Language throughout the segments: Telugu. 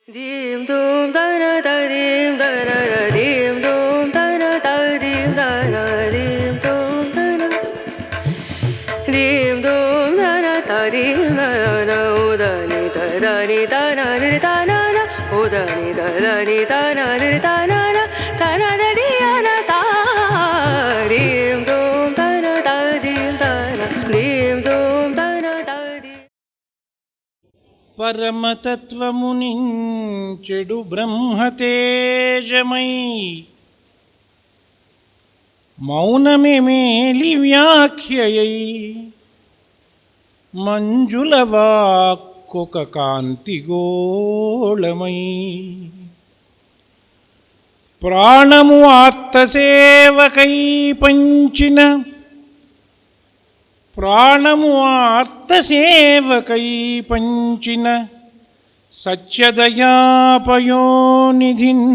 Dim dum da na da dim da na na dim dum da na da dim da na dim dum da na dim dum da na da dim da na o da ni da na di da na na o da ni da na di da na da di na da dim dum da na da dim da na dim dum da na da dim. పరమతత్వమునించెడు బ్రహ్మతేజమై మౌనమే మేలి వ్యాఖ్యయై మంజుల వాక్కొక కాంతిగోళమై ప్రాణము ఆర్తసేవకై పంచిన ప్రాణము ఆర్తసేవకై పంచిన సత్యదయాపయోనిధిన్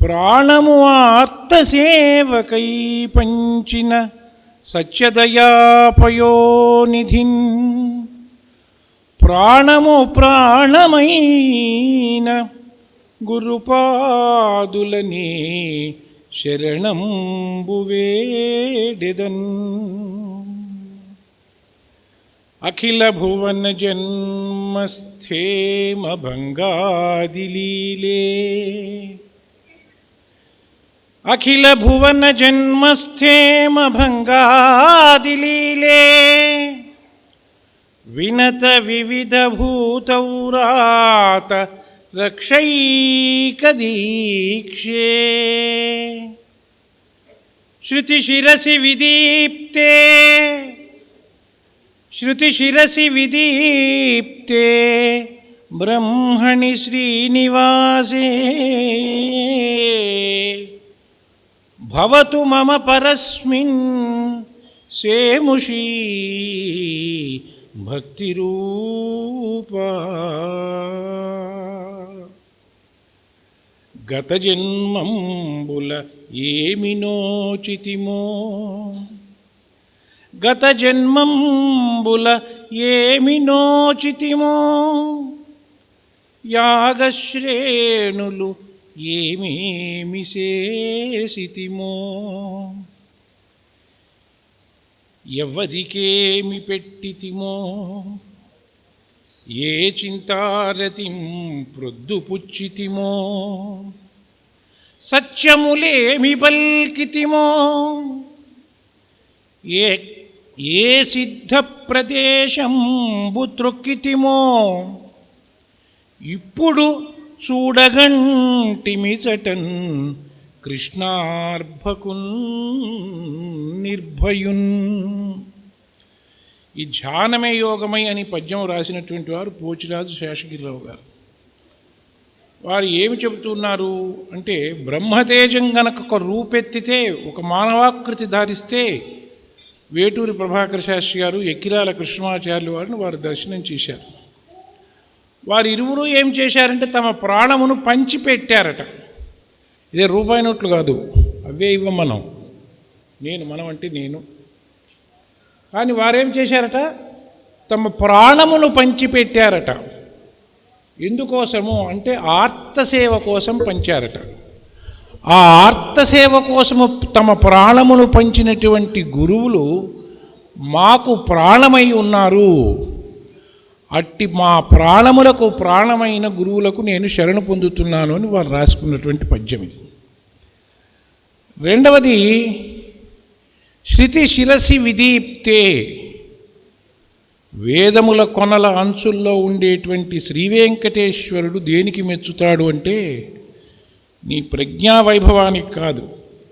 ప్రాణము ఆర్తసేవకై పంచిన సత్యదయాపయోనిధిన్ ప్రాణము ప్రాణమైన గురుపాదులనే శరణంబు వేడెదన్. అఖిల భువన జన్మస్థేమ భంగాదిలీలే అఖిల భువన జన్మస్థేమ భంగాదిలీలే వినత వివిధ భూతౌరాత రక్షైకదీక్షే శృతిశిరసి విదీప్తే శృతిశిరసి విదీప్తే బ్రహ్మణి శ్రీనివాసే భవతు మమ పరస్మిన్ సేముషీ భక్తిరూపా. గత జన్మంబుల ఏమి నోచితిమో గత జన్మంబుల ఏమి నోచితిమో యాగశ్రేణులు ఏమేమి చేసితిమో ఎవరికేమి పెట్టితిమో ఏ చింతారతిం ప్రొద్దుపుచ్చితిమో సత్యములేమి పల్కితిమో ఏ సిద్ధ ప్రదేశంబు త్రొక్కితిమో ఇప్పుడు చూడగంటిమిచటన్ కృష్ణార్భకున్ నిర్భయున్. ఈ ధ్యానమే యోగమై అని పద్యం రాసినటువంటి వారు పోచిరాజు శేషగిరిరావు గారు. వారు ఏమి చెబుతున్నారు అంటే, బ్రహ్మతేజం గనక ఒక రూపెత్తితే, ఒక మానవాకృతి ధారిస్తే, వేటూరి ప్రభాకర్ శాస్త్రి గారు, ఎక్కిరాల కృష్ణమాచార్యులు వారిని వారు దర్శనం చేశారు. వారు ఇరువురు ఏం చేశారంటే తమ ప్రాణమును పంచిపెట్టారట. ఇదే రూపాయి నోట్లు కాదు, అవే ఇవ్వం మనం అంటే నేను. కానీ వారేం చేశారట, తమ ప్రాణమును పంచిపెట్టారట. ఎందుకోసము అంటే ఆర్తసేవ కోసం పంచారట. ఆ ఆర్తసేవ కోసము తమ ప్రాణమును పంచినటువంటి గురువులు మాకు ప్రాణమై ఉన్నారు. అట్టి మా ప్రాణములకు ప్రాణమైన గురువులకు నేను శరణు పొందుతున్నాను అని వారు రాసుకున్నటువంటి పద్యం ఇది. రెండవది శృతి శిరసి విదీప్తే. వేదముల కొనల అంచుల్లో ఉండేటువంటి శ్రీవేంకటేశ్వరుడు దేనికి మెచ్చుతాడు అంటే, నీ ప్రజ్ఞా వైభవానికి కాదు,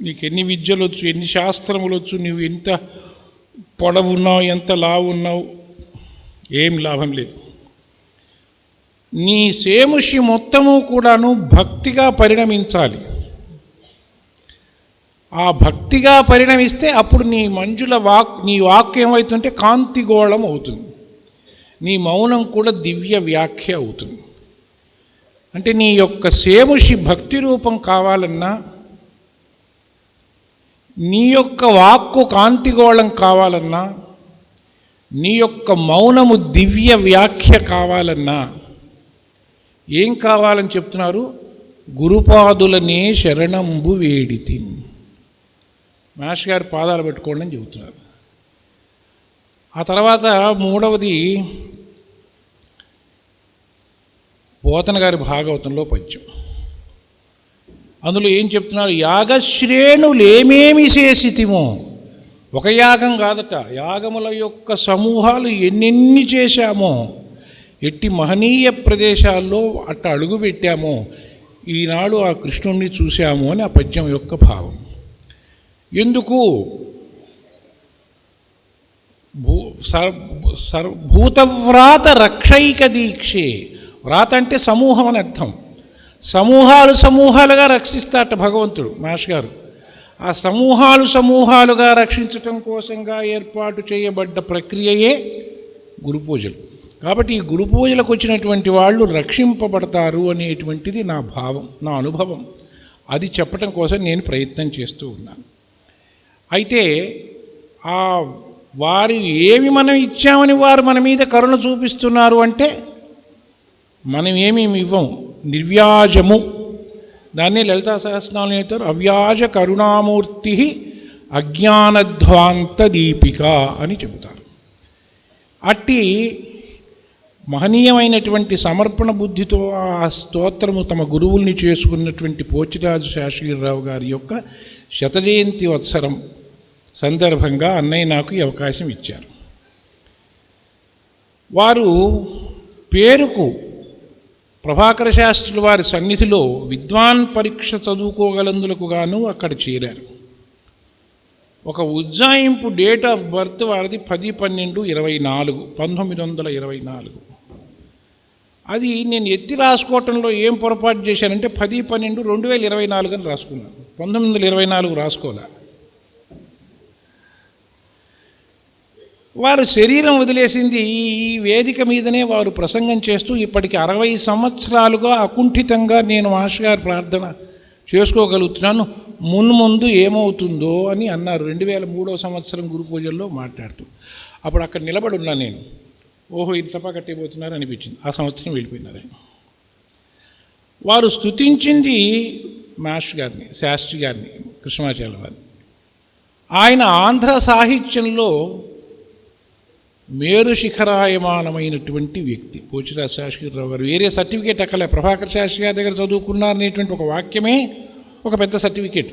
నీకు ఎన్ని విద్యలు వచ్చు, ఎన్ని శాస్త్రములు వచ్చు, నువ్వు ఎంత పొడవున్నావు, ఎంత లావు ఉన్నావు, ఏం లాభం లేదు. నీ సేముషి మొత్తము కూడాను భక్తిగా పరిణమించాలి. ఆ భక్తిగా పరిణమిస్తే అప్పుడు నీ మంజుల నీ వాక్ ఏమవుతుంటే కాంతిగోళం అవుతుంది. నీ మౌనం కూడా దివ్య వ్యాఖ్య అవుతుంది. అంటే నీ యొక్క సేముషి భక్తి రూపం కావాలన్నా, నీ యొక్క వాక్కు కాంతిగోళం కావాలన్నా, నీ యొక్క మౌనము దివ్య వ్యాఖ్య కావాలన్నా ఏం కావాలని చెప్తున్నారు? గురుపాదులనే శరణంబు వేడితి. మాస్టర్ గారి పాదాలు పెట్టుకోండి అని చెబుతున్నారు. ఆ తర్వాత మూడవది పోతన గారి భాగవతంలో పద్యం. అందులో ఏం చెప్తున్నారు? యాగశ్రేణులేమేమి చేసితిమో. ఒక యాగం కాదట, యాగముల యొక్క సమూహాలు ఎన్నెన్ని చేశామో, ఎట్టి మహనీయ ప్రదేశాల్లో అట్ట అడుగు పెట్టామో, ఈనాడు ఆ కృష్ణుణ్ణి చూశాము అని ఆ పద్యం యొక్క భావం. ఎందుకు? భూతవ్రాత రక్షైక దీక్షే. వ్రాత అంటే సమూహం అని అర్థం. సమూహాలుగా రక్షిస్తాట భగవంతుడు. మాస్టర్ గారు ఆ సమూహాలుగా రక్షించటం కోసంగా ఏర్పాటు చేయబడ్డ ప్రక్రియయే గురు పూజలు. కాబట్టి ఈ గురు పూజలకు వచ్చినటువంటి వాళ్ళు రక్షింపబడతారు అనేటువంటిది నా భావం, నా అనుభవం. అది చెప్పటం కోసం నేను ప్రయత్నం చేస్తూ ఉన్నాను. అయితే ఆ వారు ఏమి మనం ఇచ్చామని వారు మన మీద కరుణ చూపిస్తున్నారు అంటే మనం ఏమీ ఇవ్వం. నిర్వ్యాజము, దాన్నే లలితా సహస్రనామం చెప్తారు, అవ్యాజ కరుణామూర్తి అజ్ఞానధ్వాంత దీపిక అని చెబుతారు. అట్టి మహనీయమైనటువంటి సమర్పణ బుద్ధితో ఆ స్తోత్రము తమ గురువుల్ని చేసుకున్నటువంటి పోచిరాజు శేషగిరిరావు గారి యొక్క శతజయంతి వత్సరం సందర్భంగా అన్నయ్య నాకు ఈ అవకాశం ఇచ్చారు. వారు పేరుకు ప్రభాకర శాస్త్రుల వారి సన్నిధిలో విద్వాన్ పరీక్ష చదువుకోగలందులకు గాను అక్కడ చేరారు. ఒక ఉజ్జాయింపు డేట్ ఆఫ్ బర్త్ వారిది 10/12/24, 1924. అది నేను ఎత్తి రాసుకోవటంలో ఏం పొరపాటు చేశానంటే 10/12/2024 అని రాసుకున్నాను. 1924 రాసుకోలే. వారు శరీరం వదిలేసింది ఈ వేదిక మీదనే వారు ప్రసంగం చేస్తూ ఇప్పటికి 60 సంవత్సరాలుగా అకుంఠితంగా నేను మాస్టర్ గారి ప్రార్థన చేసుకోగలుగుతున్నాను, మున్ముందు ఏమవుతుందో అని అన్నారు 2003వ సంవత్సరం గురు పూజల్లో మాట్లాడుతూ. అప్పుడు అక్కడ నిలబడి ఉన్నా నేను. ఓహో, ఇది సభ కట్టేపోతున్నారు అనిపించింది. ఆ సంవత్సరం వెళ్ళిపోయినారు ఆయన. వారు స్తుతించింది మాస్టర్ గారిని, శాస్త్రి గారిని, కృష్ణమాచార్య వారిని. ఆయన ఆంధ్ర సాహిత్యంలో మేరు శిఖరాయమానమైనటువంటి వ్యక్తి పోచిరాజు శేషగిరిరావు గారు. వేరే సర్టిఫికేట్ అక్కలే, ప్రభాకర్ శాస్త్రి గారి దగ్గర చదువుకున్నారనేటువంటి ఒక వాక్యమే ఒక పెద్ద సర్టిఫికేట్.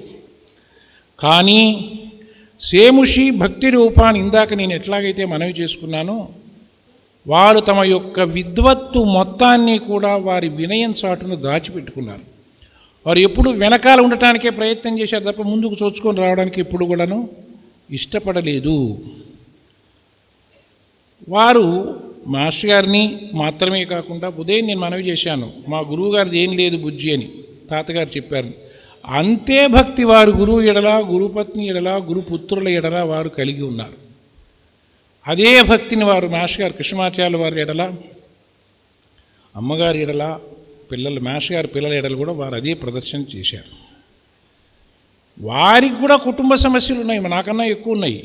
కానీ సేముషి భక్తి రూపాన్ని ఇందాక నేను ఎట్లాగైతే మనవి చేసుకున్నానో, వారు తమ యొక్క విద్వత్తు మొత్తాన్ని కూడా వారి వినయం చాటును దాచిపెట్టుకున్నారు. వారు ఎప్పుడు వెనకాల ఉండటానికే ప్రయత్నం చేశారు తప్ప ముందుకు చోచుకొని రావడానికి ఎప్పుడు కూడాను ఇష్టపడలేదు. వారు మాస్టర్ గారిని మాత్రమే కాకుండా ఉదయం నేను మనవి చేశాను, మా గురువు గారిది ఏం లేదు బుజ్జి అని తాతగారు చెప్పారు. అంతే భక్తి వారు గురువు ఎడల, గురుపత్ని ఎడల, గురుపుత్రుల ఎడల వారు కలిగి ఉన్నారు. అదే భక్తిని వారు మాస్టర్ గారు కృష్ణమాచార్య వారి ఎడల, అమ్మగారి ఎడల, మాస్టర్ గారి పిల్లల ఎడల కూడా వారు అదే ప్రదర్శన చేశారు. వారికి కూడా కుటుంబ సమస్యలు ఉన్నాయి, నాకన్నా ఎక్కువ ఉన్నాయి.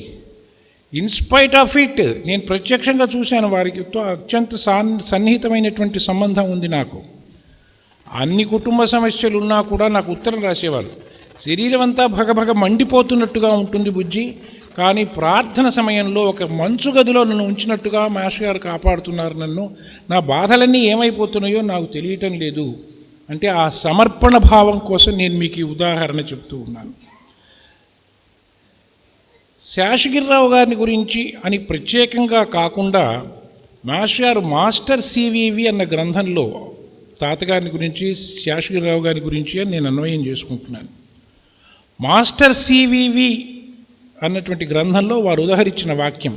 ఇన్స్పైట్ ఆఫ్ ఇట్ నేను ప్రత్యక్షంగా చూశాను. వారికి అత్యంత సన్నిహితమైనటువంటి సంబంధం ఉంది నాకు. అన్ని కుటుంబ సమస్యలు ఉన్నా కూడా నాకు ఉత్తరం రాసేవారు. శరీరం అంతా భగభగ మండిపోతున్నట్టుగా ఉంటుంది బుజ్జి, కానీ ప్రార్థన సమయంలో ఒక మంచు గదిలో నన్ను ఉంచినట్టుగా మాస్టర్ గారు కాపాడుతున్నారు నన్ను. నా బాధలన్నీ ఏమైపోతున్నాయో నాకు తెలియటం లేదు అంటే ఆ సమర్పణ భావం కోసం నేను మీకు ఈ ఉదాహరణ చెప్తూ ఉన్నాను. శేషగిరిరావు గారిని గురించి అని ప్రత్యేకంగా కాకుండా మాస్టర్ గారు మాస్టర్ సివివి అన్న గ్రంథంలో తాతగారిని గురించి, శేషగిరిరావు గారి గురించి అని నేను అన్వయం చేసుకుంటున్నాను. మాస్టర్ సివివి అన్నటువంటి గ్రంథంలో వారు ఉదహరించిన వాక్యం,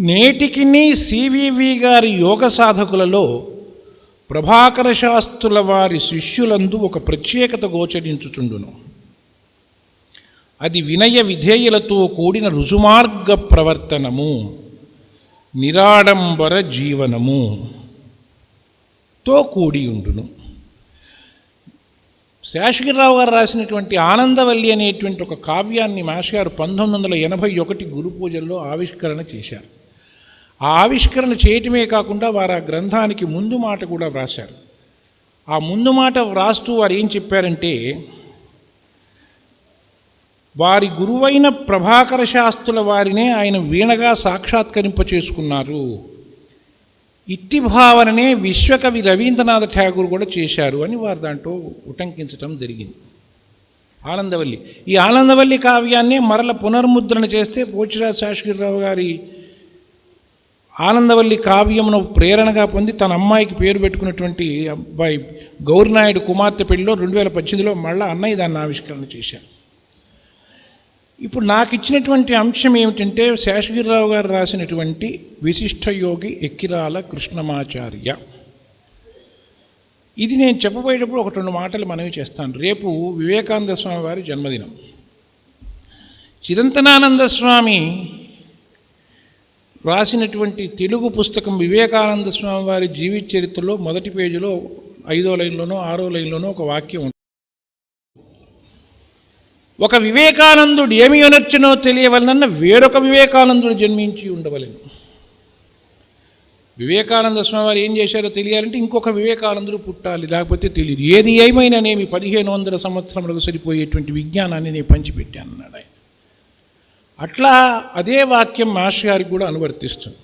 నేటికి సివివి గారి యోగ సాధకులలో ప్రభాకర శాస్త్రుల వారి శిష్యులందు ఒక ప్రత్యేకత గోచరించుచుండును. అది వినయ విధేయులతో కూడిన రుజుమార్గ ప్రవర్తనము, నిరాడంబర జీవనము తో కూడి ఉండును. శేషగిరిరావు గారు రాసినటువంటి ఆనందవల్లి అనేటువంటి ఒక కావ్యాన్ని మాస్టర్ గారు 1981 గురు పూజల్లో ఆవిష్కరణ చేశారు. ఆ ఆవిష్కరణ చేయటమే కాకుండా వారు ఆ గ్రంథానికి ముందు మాట కూడా వ్రాశారు. ఆ ముందు మాట వ్రాస్తూ వారు ఏం చెప్పారంటే, వారి గురువైన ప్రభాకర శాస్త్రుల వారినే ఆయన వీణగా సాక్షాత్కరింప చేసుకున్నారు. ఇట్టి భావననే విశ్వకవి రవీంద్రనాథ్ ఠాగూర్ కూడా చేశారు అని వారు దాంట్లో ఉటంకించటం జరిగింది. ఆనందవల్లి, ఈ ఆనందవల్లి కావ్యాన్ని మరల పునర్ముద్రణ చేస్తే పోచిరాజు శేషగిరిరావు గారి ఆనందవల్లి కావ్యమును ప్రేరణగా పొంది తన అమ్మాయికి పేరు పెట్టుకున్నటువంటి అబ్బాయి గౌరినాయుడు కుమార్తె పెళ్లిలో 2018లో మళ్ళీ అన్నయ్య దాన్ని ఆవిష్కరణ చేశారు. ఇప్పుడు నాకు ఇచ్చినటువంటి అంశం ఏమిటంటే, శేషగిరిరావు గారు రాసినటువంటి విశిష్టయోగి ఎక్కిరాల కృష్ణమాచార్య. ఇది నేను చెప్పబోయేటప్పుడు 1-2 మాటలు మనవి చేస్తాను. రేపు వివేకానంద స్వామి వారి జన్మదినం. చిరంతనానంద స్వామి రాసినటువంటి తెలుగు పుస్తకం వివేకానంద స్వామి వారి జీవిత చరిత్రలో మొదటి పేజీలో 5వ లైన్లోనో 6వ లైన్లోనో ఒక వాక్యం ఉంటుంది. ఒక వివేకానందుడు ఏమి అనొచ్చునో తెలియవలనన్న వేరొక వివేకానందుడు జన్మించి ఉండవలెను. వివేకానంద స్వామి వారు ఏం చేశారో తెలియాలంటే ఇంకొక వివేకానందుడు పుట్టాలి, లేకపోతే తెలియదు. ఏది ఏమైనానేమి 1500 సంవత్సరములకు సరిపోయేటువంటి విజ్ఞానాన్ని నేను పంచిపెట్టాను అన్నాడు ఆయన. అట్లా అదే వాక్యం మాస్టర్ గారికి కూడా అనువర్తిస్తుంది.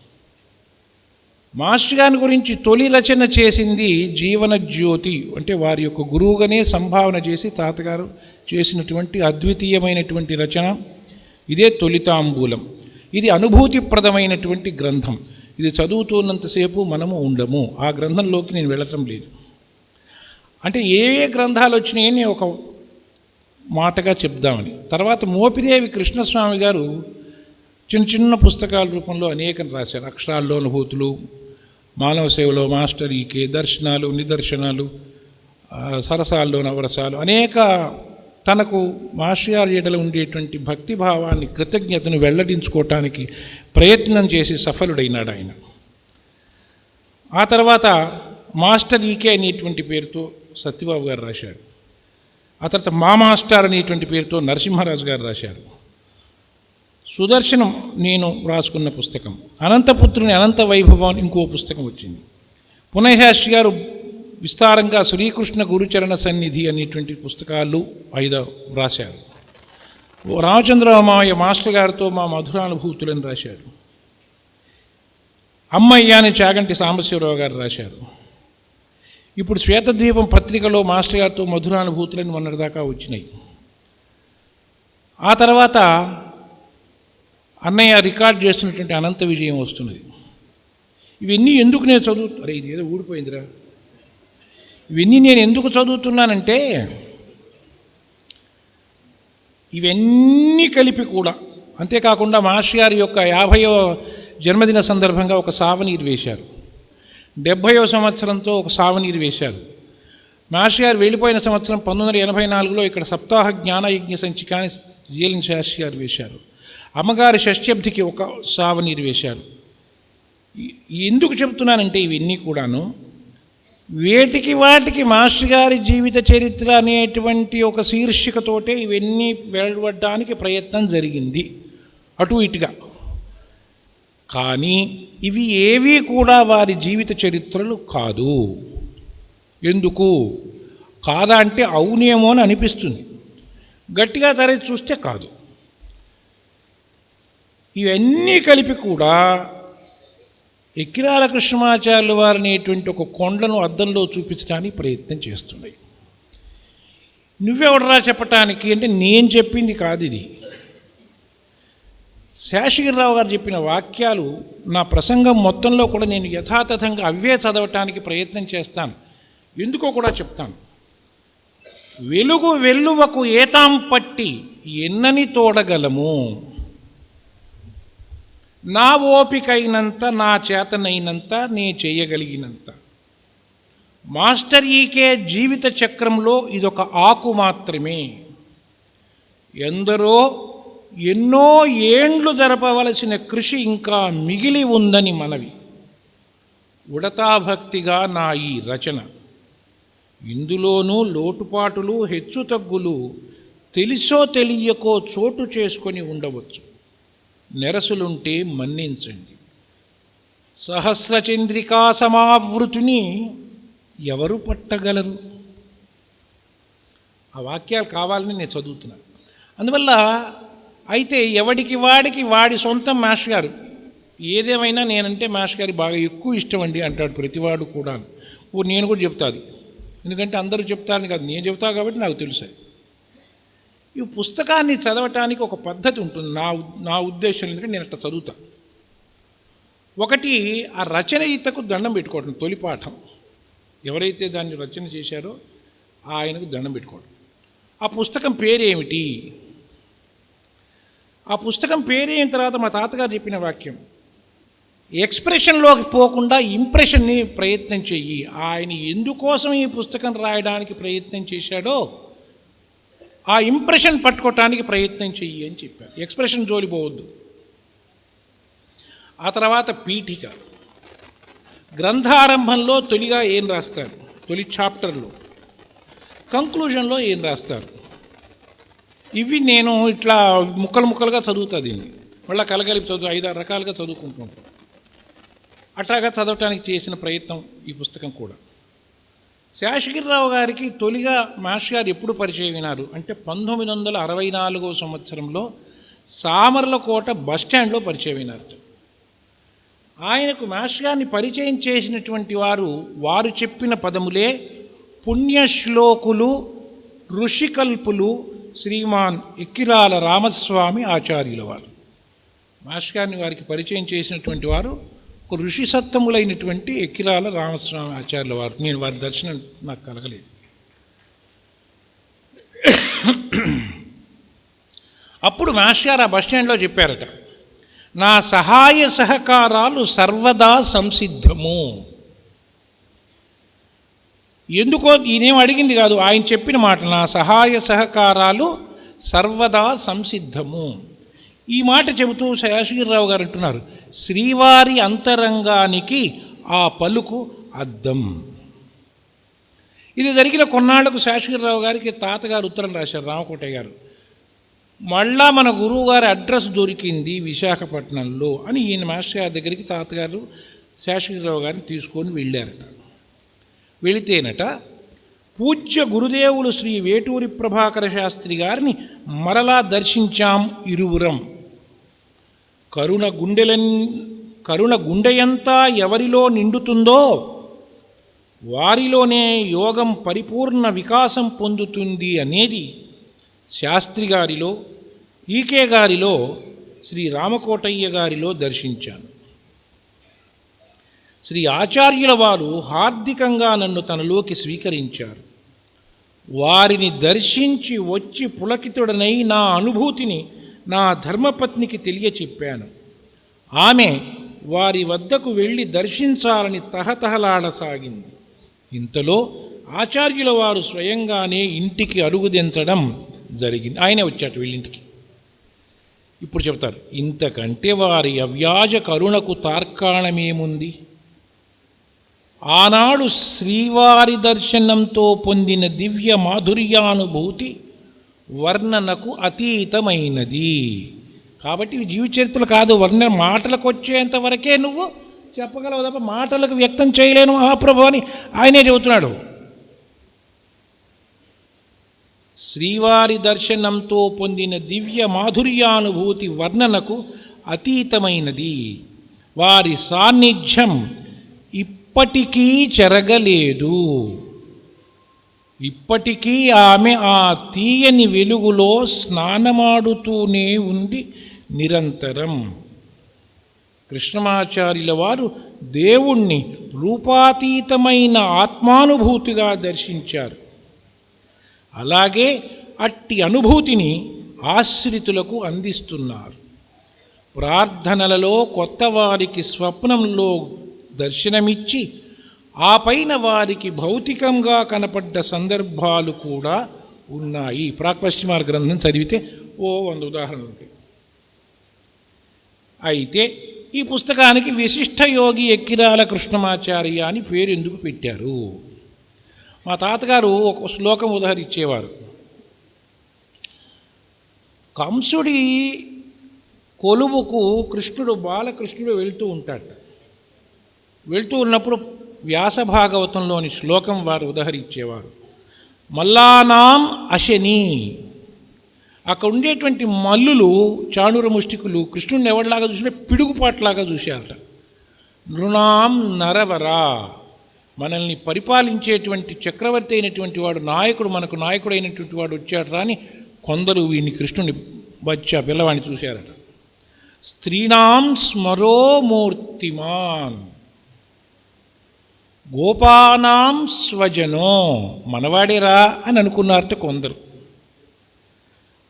మాస్టర్ గారి గురించి తొలి రచన చేసింది జీవన జ్యోతి, అంటే వారి యొక్క గురువుగానే సంభావన చేసి తాతగారు చేసినటువంటి అద్వితీయమైనటువంటి రచన. ఇదే తొలితాంబూలం. ఇది అనుభూతిప్రదమైనటువంటి గ్రంథం. ఇది చదువుతున్నంతసేపు మనము ఉండము. ఆ గ్రంథంలోకి నేను వెళ్ళటం లేదు. అంటే ఏ గ్రంథాలు వచ్చినాయని ఒక మాటగా చెప్దామని. తర్వాత మోపిదేవి కృష్ణస్వామి గారు చిన్న చిన్న పుస్తకాల రూపంలో అనేకం రాశారు. అక్షరాల్లో అనుభూతులు, మానవ సేవలో మాస్టర్ ఈకే, దర్శనాలు, నిదర్శనాలు, సరసాల్లో నవరసాలు, అనేక తనకు మాస్టర్ గారి ఎడల ఉండేటువంటి భక్తిభావాన్ని, కృతజ్ఞతను వెల్లడించుకోవటానికి ప్రయత్నం చేసి సఫలుడైనాడు ఆయన. ఆ తర్వాత మాస్టర్ ఈకే అనేటువంటి పేరుతో సత్యబాబు గారు రాశారు. ఆ తర్వాత మా మాస్టర్ అనేటువంటి పేరుతో నరసింహరాజు గారు రాశారు. సుదర్శనం నేను రాసుకున్న పుస్తకం. అనంతపుత్రుని అనంత వైభవం ఇంకో పుస్తకం వచ్చింది. పునఃశాస్త్రి గారు విస్తారంగా శ్రీకృష్ణ గురుచరణ సన్నిధి అనేటువంటి పుస్తకాలు 5 రాశారు. రామచంద్రమాయ మాస్టర్ గారితో మా మధురానుభూతులను రాశారు. అమ్మయ్య అని చాగంటి సాంబశివరావు గారు రాశారు. ఇప్పుడు శ్వేతద్వీపం పత్రికలో మాస్టర్ గారితో మధురానుభూతులని మొన్నటిదాకా వచ్చినాయి. ఆ తర్వాత అన్నయ్య రికార్డ్ చేస్తున్నటువంటి అనంత విజయం వస్తున్నది. ఇవన్నీ ఎందుకు నేను అరే ఇది ఏదో ఊడిపోయిందిరా. ఇవన్నీ నేను ఎందుకు చదువుతున్నానంటే, ఇవన్నీ కలిపి కూడా, అంతేకాకుండా మాస్టర్ గారి యొక్క 50వ జన్మదిన సందర్భంగా ఒక సావనీరు వేశారు. 70వ సంవత్సరంతో ఒక సావనీరు వేశారు. మాస్టర్ గారు వెళ్ళిపోయిన సంవత్సరం 1984లో ఇక్కడ సప్తాహ జ్ఞానయజ్ఞ సంచికాని జీఎల్ఎన్ శాస్త్రి గారు వేశారు. అమ్మగారి షష్ఠ్యబ్దికి ఒక సావనీరు వేశారు. ఎందుకు చెప్తున్నానంటే ఇవన్నీ కూడాను వాటికి మాస్టర్ గారి జీవిత చరిత్ర అనేటువంటి ఒక శీర్షికతోటే ఇవన్నీ వెళ్ళడానికి ప్రయత్నం జరిగింది, అటు ఇటుగా. కానీ ఇవి ఏవీ కూడా వారి జీవిత చరిత్రలు కాదు. ఎందుకు కాదా అంటే అవునేమో అని అనిపిస్తుంది, గట్టిగా తరచి చూస్తే కాదు. ఇవన్నీ కలిపి కూడా ఎక్కిరాల కృష్ణమాచార్యుల వారు అనేటువంటి ఒక కొండను అద్దంలో చూపించడానికి ప్రయత్నం చేస్తున్నాయి. నువ్వెవడరా చెప్పటానికి అంటే నేను చెప్పింది కాదు ఇది. శేషగిరిరావు గారు చెప్పిన వాక్యాలు నా ప్రసంగం మొత్తంలో కూడా నేను యథాతథంగా అవే చదవటానికి ప్రయత్నం చేస్తాను. ఎందుకో కూడా చెప్తాను. వెలుగు వెల్లువకు ఏతాం పట్టి ఎన్నని తోడగలము, నా ఓపికైనంత, నా చేతనైనంత, నే చేయగలిగినంత. మాస్టర్ ఈకే జీవిత చక్రంలో ఇదొక ఆకు మాత్రమే. ఎందరో ఎన్నో ఏండ్లు జరపవలసిన కృషి ఇంకా మిగిలి ఉందని మనవి. ఉడతాభక్తిగా నా ఈ రచన. ఇందులోనూ లోటుపాటులు, హెచ్చుతగ్గులు తెలిసో తెలియకో చోటు చేసుకొని ఉండవచ్చు. నెరసులుంటే మన్నించండి. సహస్రచంద్రికా సమావృతిని ఎవరు పట్టగలరు? ఆ వాక్యాలు కావాలని నేను చదువుతున్నాను. అందువల్ల అయితే ఎవడికి వాడికి వాడి సొంతం మాస్టర్ గారు. ఏదేమైనా నేనంటే మాస్టర్ గారికి బాగా ఎక్కువ ఇష్టం అండి అంటాడు ప్రతివాడు కూడా. నేను కూడా చెప్తాను, ఎందుకంటే అందరూ చెప్తారని కాదు, నేను చెప్తాను కాబట్టి నాకు తెలుసు. ఈ పుస్తకాన్ని చదవటానికి ఒక పద్ధతి ఉంటుంది నా ఉద్దేశం, ఎందుకంటే నేను అట్లా చదువుతాను. ఒకటి, ఆ రచయితకు దండం పెట్టుకోవడం. తొలి పాఠం ఎవరైతే దాన్ని రచన చేశారో ఆయనకు దండం పెట్టుకోవడం. ఆ పుస్తకం పేరేమిటి? ఆ పుస్తకం పేరైన తర్వాత మా తాతగారు చెప్పిన వాక్యం, ఎక్స్ప్రెషన్లోకి పోకుండా ఇంప్రెషన్ని ప్రయత్నం చెయ్యి. ఆయన ఎందుకోసం ఈ పుస్తకం రాయడానికి ప్రయత్నం చేశాడో ఆ ఇంప్రెషన్ పట్టుకోవటానికి ప్రయత్నం చెయ్యి అని చెప్పారు. ఎక్స్ప్రెషన్ జోలిపోవద్దు. ఆ తర్వాత పీఠిక, గ్రంథారంభంలో తొలిగా ఏం రాస్తారు, తొలి చాప్టర్లో, కంక్లూజన్లో ఏం రాస్తారు, ఇవి నేను ఇట్లా ముక్కలుగా చదువుతా. దీన్ని మళ్ళీ కలగలిపి చదువు 5-6 రకాలుగా చదువుకుంటుంటాం. అట్లాగా చదవటానికి చేసిన ప్రయత్నం ఈ పుస్తకం కూడా. శేషగిరిరావు గారికి తొలిగా మాస్టర్ గారు ఎప్పుడు పరిచయం అయినారు అంటే 1964 సంవత్సరంలో సామర్లకోట బస్టాండ్లో పరిచయం అయినారు. ఆయనకు మాస్టర్ గారిని పరిచయం చేసినటువంటి వారు చెప్పిన పదములే పుణ్యశ్లోకులు ఋషికల్పులు శ్రీమాన్ ఎక్కిరాల రామస్వామి ఆచార్యుల వారు. మాస్టర్ గారిని వారికి పరిచయం చేసినటువంటి వారు ఒక ఋషి సత్తములైనటువంటి ఎక్కిరాల రామస్వామి ఆచార్యుల వారు. నేను వారి దర్శనం నాకు కలగలేదు. అప్పుడు మాస్టర్ గారు ఆ బస్టాండ్లో చెప్పారట, నా సహాయ సహకారాలు సర్వదా సంసిద్ధము. ఎందుకో ఈయనేం అడిగింది కాదు, ఆయన చెప్పిన మాట, నా సహాయ సహకారాలు సర్వదా సంసిద్ధము. ఈ మాట చెబుతూ శేషగిరిరావు గారు అంటున్నారు, శ్రీవారి అంతరంగానికి ఆ పలుకు అద్దం. ఇది జరిగిన కొన్నాళ్లకు శేషగిరిరావు గారికి తాతగారు ఉత్తరం రాశారు, రామకోటయ్య గారు. మళ్ళా మన గురువు గారి అడ్రస్ దొరికింది విశాఖపట్నంలో అని ఈయన మాస్టర్ గారి దగ్గరికి తాతగారు శేషగిరిరావు గారిని తీసుకొని వెళ్ళారట. వెళితేనట పూజ్య గురుదేవులు శ్రీ వేటూరి ప్రభాకర శాస్త్రి గారిని మరలా దర్శించాం ఇరువురం. కరుణ గుండెయంతా ఎవరిలో నిండుతుందో వారిలోనే యోగం పరిపూర్ణ వికాసం పొందుతుంది అనేది శాస్త్రి గారిలో, ఈకే గారిలో, శ్రీ రామకోటయ్య గారిలో దర్శించాను. శ్రీ ఆచార్యుల వారు హార్దికంగా నన్ను తనలోకి స్వీకరించారు. వారిని దర్శించి వచ్చి పులకితుడనై నా అనుభూతిని నా ధర్మపత్నికి తెలియచెప్పాను. ఆమె వారి వద్దకు వెళ్ళి దర్శించాలని తహతహలాడసాగింది. ఇంతలో ఆచార్యుల వారు స్వయంగానే ఇంటికి అరుగుదించడం జరిగింది. ఆయనే వచ్చాడు వీళ్ళింటికి. ఇప్పుడు చెప్తారు, ఇంతకంటే వారి అవ్యాజ కరుణకు తార్కాణమేముంది? ఆనాడు శ్రీవారి దర్శనంతో పొందిన దివ్య మాధుర్యానుభూతి వర్ణనకు అతీతమైనది. కాబట్టి జీవ చరిత్రలు కాదు, వర్ణ మాటలకు వచ్చేంత వరకే నువ్వు చెప్పగలవు తప్ప మాటలకు వ్యక్తం చేయలేను మహాప్రభు అని ఆయనే చెబుతున్నాడు. శ్రీవారి దర్శనంతో పొందిన దివ్య మాధుర్యానుభూతి వర్ణనకు అతీతమైనది. వారి సాన్నిధ్యం ఇప్పటికీ చెరగలేదు. ఇప్పటికీ ఆమె ఆ తీయని వెలుగులో స్నానమాడుతూనే ఉంది నిరంతరం. కృష్ణమాచార్యుల వారు దేవుణ్ణి రూపాతీతమైన ఆత్మానుభూతిగా దర్శించారు. అలాగే అట్టి అనుభూతిని ఆశ్రితులకు అందిస్తున్నారు. ప్రార్థనలలో కొత్త వారికి స్వప్నంలో దర్శనమిచ్చి ఆ పైన వారికి భౌతికంగా కనపడ్డ సందర్భాలు కూడా ఉన్నాయి. ప్రాక్పశ్చిమార్ గ్రంథం చదివితే 100 ఉదాహరణలు ఉంటాయి. అయితే ఈ పుస్తకానికి విశిష్ట యోగి ఎక్కిరాల కృష్ణమాచార్య అని పేరు ఎందుకు పెట్టారు? మా తాతగారు ఒక శ్లోకం ఉదహరించేవారు. కంసుడి కొలువుకు బాలకృష్ణుడు వెళ్తూ ఉంటాడు. వెళ్తూ ఉన్నప్పుడు వ్యాస భాగవతంలోని శ్లోకం వారు ఉదహరించేవారు. మల్లానాం అశని. అక్కడ ఉండేటువంటి మల్లులు, చాణూర ముష్టికులు కృష్ణుడిని ఎవరిలాగా చూసినా పిడుగుపాట్లాగా చూశారట. నృణాం నరవరా. మనల్ని పరిపాలించేటువంటి చక్రవర్తి అయినటువంటి వాడు, నాయకుడు, మనకు నాయకుడు అయినటువంటి వాడు వచ్చాడు రాని కొందరు వీడిని కృష్ణుని బచ్చా పిల్లవాడిని చూశారట. స్త్రీణాం స్మరో మూర్తిమాన్. గోపానాం స్వజనో. మనవాడేరా అని అనుకున్నారట కొందరు.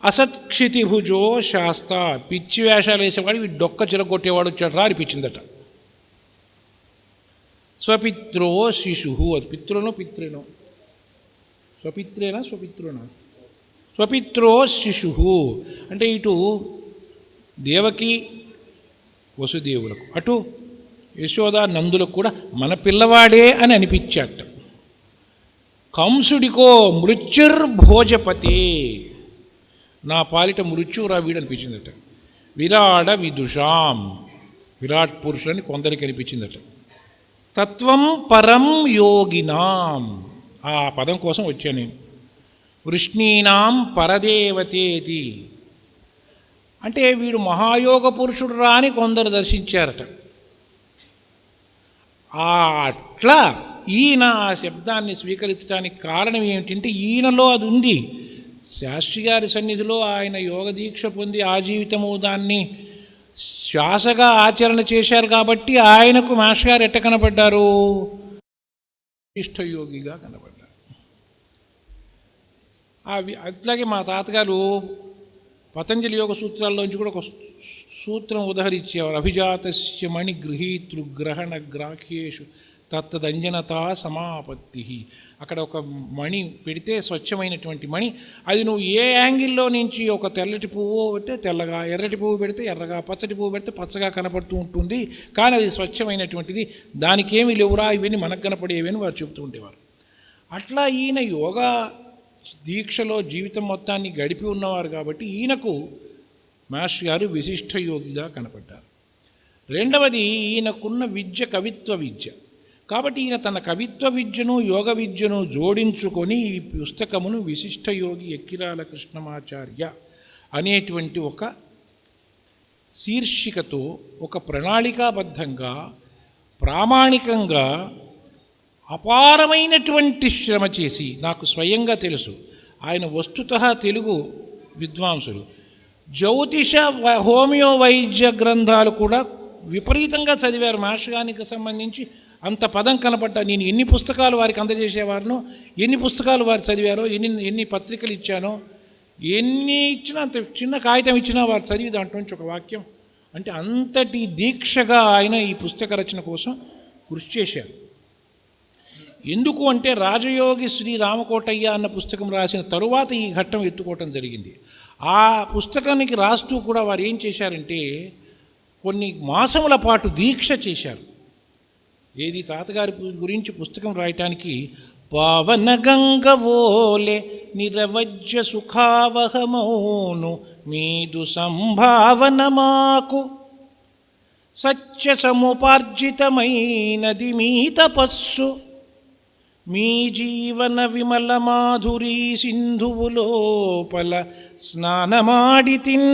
అసత్క్షితిభుజో శాస్త. పిచ్చి వేషాలు వేసేవాడు, వీడు డొక్క చిరగొట్టేవాడు వచ్చాడు రా అనిపించిందట. స్వపిత్రో శిశు. అది పితృనో పితృనో, స్వపిత్రేనా స్వపితృనా? స్వపిత్రో శిశు అంటే ఇటు దేవకి వసుదేవులకు, అటు యశోద నందులకు కూడా మన పిల్లవాడే అని అనిపించాట. కంసుడికో మృత్యుర్భోజపతే. నా పాలిట మృత్యురా వీడు అనిపించిందట. విరాడ విదుషాం. విరాట్ పురుషులని కొందరికి అనిపించిందట. తత్వం పరం యోగినాం. ఆ పదం కోసం వచ్చాను నేను. వృష్ణీనాం పరదేవతేతి. అంటే వీడు మహాయోగ పురుషుడు రా అని కొందరు దర్శించారట. అట్లా ఈయన ఆ శబ్దాన్ని స్వీకరించడానికి కారణం ఏమిటంటే ఈయనలో అది ఉంది. శాస్త్రి గారి సన్నిధిలో ఆయన యోగ దీక్ష పొంది ఆ జీవితము దాన్ని శ్వాసగా ఆచరణ చేశారు కాబట్టి ఆయనకు మాస్టర్ గారు ఎట్ట కనపడ్డారు? ఇష్టయోగిగా కనపడ్డారు. అట్లాగే మా తాతగారు పతంజలి యోగ సూత్రాల్లోంచి కూడా ఒక సూత్రం ఉదహరించేవారు. అభిజాతస్య మణి గృహీతృగ్రహణ గ్రాహ్యేషు తత్తదంజనతా సమాపత్తి. అక్కడ ఒక మణి పెడితే స్వచ్ఛమైనటువంటి మణి, అది నువ్వు ఏ యాంగిల్లో నుంచి ఒక తెల్లటి పువ్వు పెడితే తెల్లగా, ఎర్రటి పువ్వు పెడితే ఎర్రగా, పచ్చటి పువ్వు పెడితే పచ్చగా కనపడుతూ ఉంటుంది. కానీ అది స్వచ్ఛమైనటువంటిది, దానికేమీ లేవురా ఇవన్నీ మనకు కనపడేవని వారు చెబుతూ ఉండేవారు. అట్లా ఈయన యోగా దీక్షలో జీవితం మొత్తాన్ని గడిపి ఉన్నవారు కాబట్టి ఈయనకు మాస్టర్ గారు విశిష్ట యోగిగా కనపడ్డారు. రెండవది, ఈయనకున్న విద్య కవిత్వ విద్య. కాబట్టి ఈయన తన కవిత్వ విద్యను యోగ విద్యను జోడించుకొని ఈ పుస్తకమును విశిష్ట యోగి ఎక్కిరాల కృష్ణమాచార్య అనేటువంటి ఒక శీర్షికతో ఒక ప్రణాళికాబద్ధంగా ప్రామాణికంగా అపారమైనటువంటి శ్రమ చేసి, నాకు స్వయంగా తెలుసు ఆయన వస్తుతః తెలుగు విద్వాంసులు, జ్యోతిష హోమియో వైద్య గ్రంథాలు కూడా విపరీతంగా చదివారు. మాస్టర్గానికి సంబంధించి అంత పదం కనపడ్డా. నేను ఎన్ని పుస్తకాలు వారికి అందజేసేవారినో, ఎన్ని పుస్తకాలు వారు చదివారో, ఎన్ని పత్రికలు ఇచ్చానో, ఎన్ని ఇచ్చినా, అంత చిన్న కాగితం ఇచ్చినా వారు చదివి దాంట్లోంచి ఒక వాక్యం, అంటే అంతటి దీక్షగా ఆయన ఈ పుస్తక రచన కోసం కృషి చేశారు. ఎందుకు అంటే రాజయోగి శ్రీ రామకోటయ్య అన్న పుస్తకం రాసిన తరువాత ఈ ఘట్టం ఎత్తుకోవటం జరిగింది. ఆ పుస్తకానికి రాస్తూ కూడా వారు ఏం చేశారంటే కొన్ని మాసముల పాటు దీక్ష చేశారు. ఏది తాతగారి గురించి పుస్తకం రాయటానికి, పావన గంగవోలే నిరవజ్య సుఖావహమౌను మీదు సంభావన మాకు, సత్య సముపార్జితమైనది మీ తపస్సు, మీ జీవన విమల మాధురీ సింధువులోపల స్నానమాడితిన్,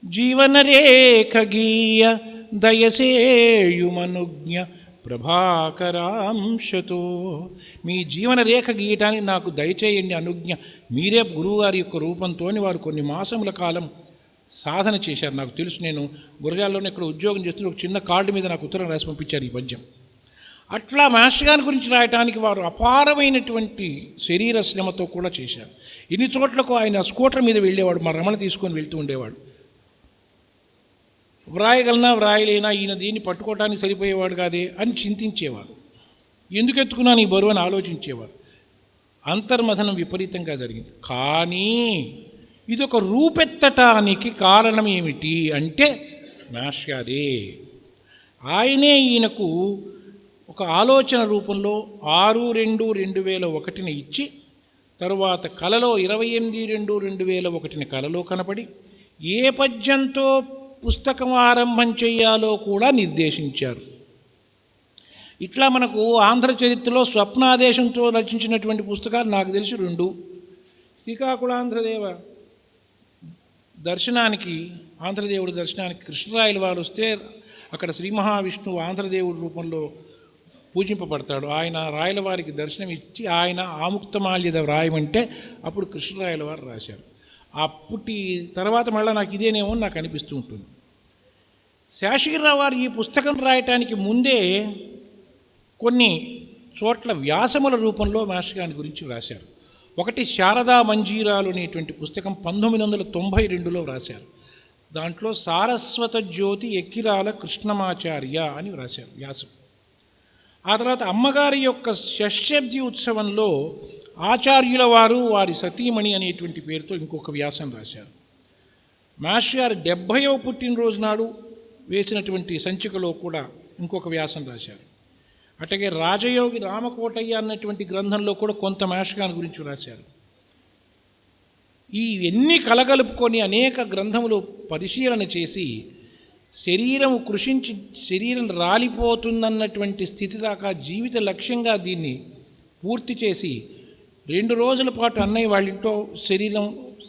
జీవనరేఖ గీయ దయసేయుమనుజ్ఞ ప్రభాకరాంశతో. మీ జీవన రేఖ గీయటానికి నాకు దయచేయండి అనుజ్ఞ. మీరే గురువుగారి యొక్క రూపంతో వారు కొన్ని మాసముల కాలం సాధన చేశారు. నాకు తెలుసు, నేను గురజాల్లోనే ఇక్కడ ఉద్యోగం చేస్తూ ఒక చిన్న కార్డు మీద నాకు ఉత్తరం రాసి పంపించారు ఈ పద్యం. అట్లా మాస్టర్ గారి గురించి రాయటానికి వారు అపారమైనటువంటి శరీర శ్రమతో కూడా చేశారు. ఇన్ని చోట్లకు ఆయన స్కూటర్ మీద వెళ్ళేవాడు, మా రమణ తీసుకొని వెళ్తూ ఉండేవాడు. వ్రాయగలనా వ్రాయలేనా, ఈయన దీన్ని పట్టుకోవటానికి సరిపోయేవాడు కాదే అని చింతించేవారు. ఎందుకు ఎత్తుకున్నాను ఈ బరువు అని ఆలోచించేవారు. అంతర్మథనం విపరీతంగా జరిగింది. కానీ ఇదొక రూపెత్తటానికి కారణం ఏమిటి అంటే మాస్టర్ గారే. ఆయనే ఈయనకు ఒక ఆలోచన రూపంలో 6/2/2001 ఇచ్చి, తరువాత కలలో 28/2/2001 కలలో కనపడి ఏ పద్యంతో పుస్తకం ఆరంభం చేయాలో కూడా నిర్దేశించారు. ఇట్లా మనకు ఆంధ్ర చరిత్రలో స్వప్నాదేశంతో రచించినటువంటి పుస్తకాలు నాకు తెలిసి 2. శ్రీకాకుళాంధ్రదేవ దర్శనానికి, ఆంధ్రదేవుడి దర్శనానికి కృష్ణరాయల వారు వస్తే అక్కడ శ్రీ మహావిష్ణువు ఆంధ్రదేవుడి రూపంలో పూజింపబడతాడు. ఆయన రాయల వారికి దర్శనం ఇచ్చి ఆయన ఆముక్తమాల్యద వ్రాయమంటే అప్పుడు కృష్ణరాయల వారు రాశారు. అప్పటి తర్వాత మళ్ళీ నాకు ఇదేనేమో నాకు అనిపిస్తూ ఉంటుంది. శేషగిరిరావు వారు ఈ పుస్తకం రాయటానికి ముందే కొన్ని చోట్ల వ్యాసముల రూపంలో మాస్టర్ గారి గురించి వ్రాశారు. ఒకటి శారదా మంజీరాలు అనేటువంటి పుస్తకం 1992లో వ్రాశారు. దాంట్లో సారస్వత జ్యోతి ఎక్కిరాల కృష్ణమాచార్య అని వ్రాశారు వ్యాసం. ఆ తర్వాత అమ్మగారి యొక్క షష్ఠబ్ది ఉత్సవంలో ఆచార్యుల వారు వారి సతీమణి అనేటువంటి పేరుతో ఇంకొక వ్యాసం రాశారు. మాస్టర్ గారు 70వ పుట్టినరోజు నాడు వేసినటువంటి సంచికలో కూడా ఇంకొక వ్యాసం రాశారు. అట్లాగే రాజయోగి రామకోటయ్య అన్నటువంటి గ్రంథంలో కూడా కొంత మాస్టర్ గారి గురించి రాశారు. ఈ ఎన్ని కలగలుపుకొని అనేక గ్రంథములు పరిశీలన చేసి శరీరం కృషించి శరీరం రాలిపోతుందన్నటువంటి స్థితి దాకా జీవిత లక్ష్యంగా దీన్ని పూర్తి చేసి 2 రోజుల పాటు అన్నయ్య వాళ్ళ ఇంట్లో శరీరం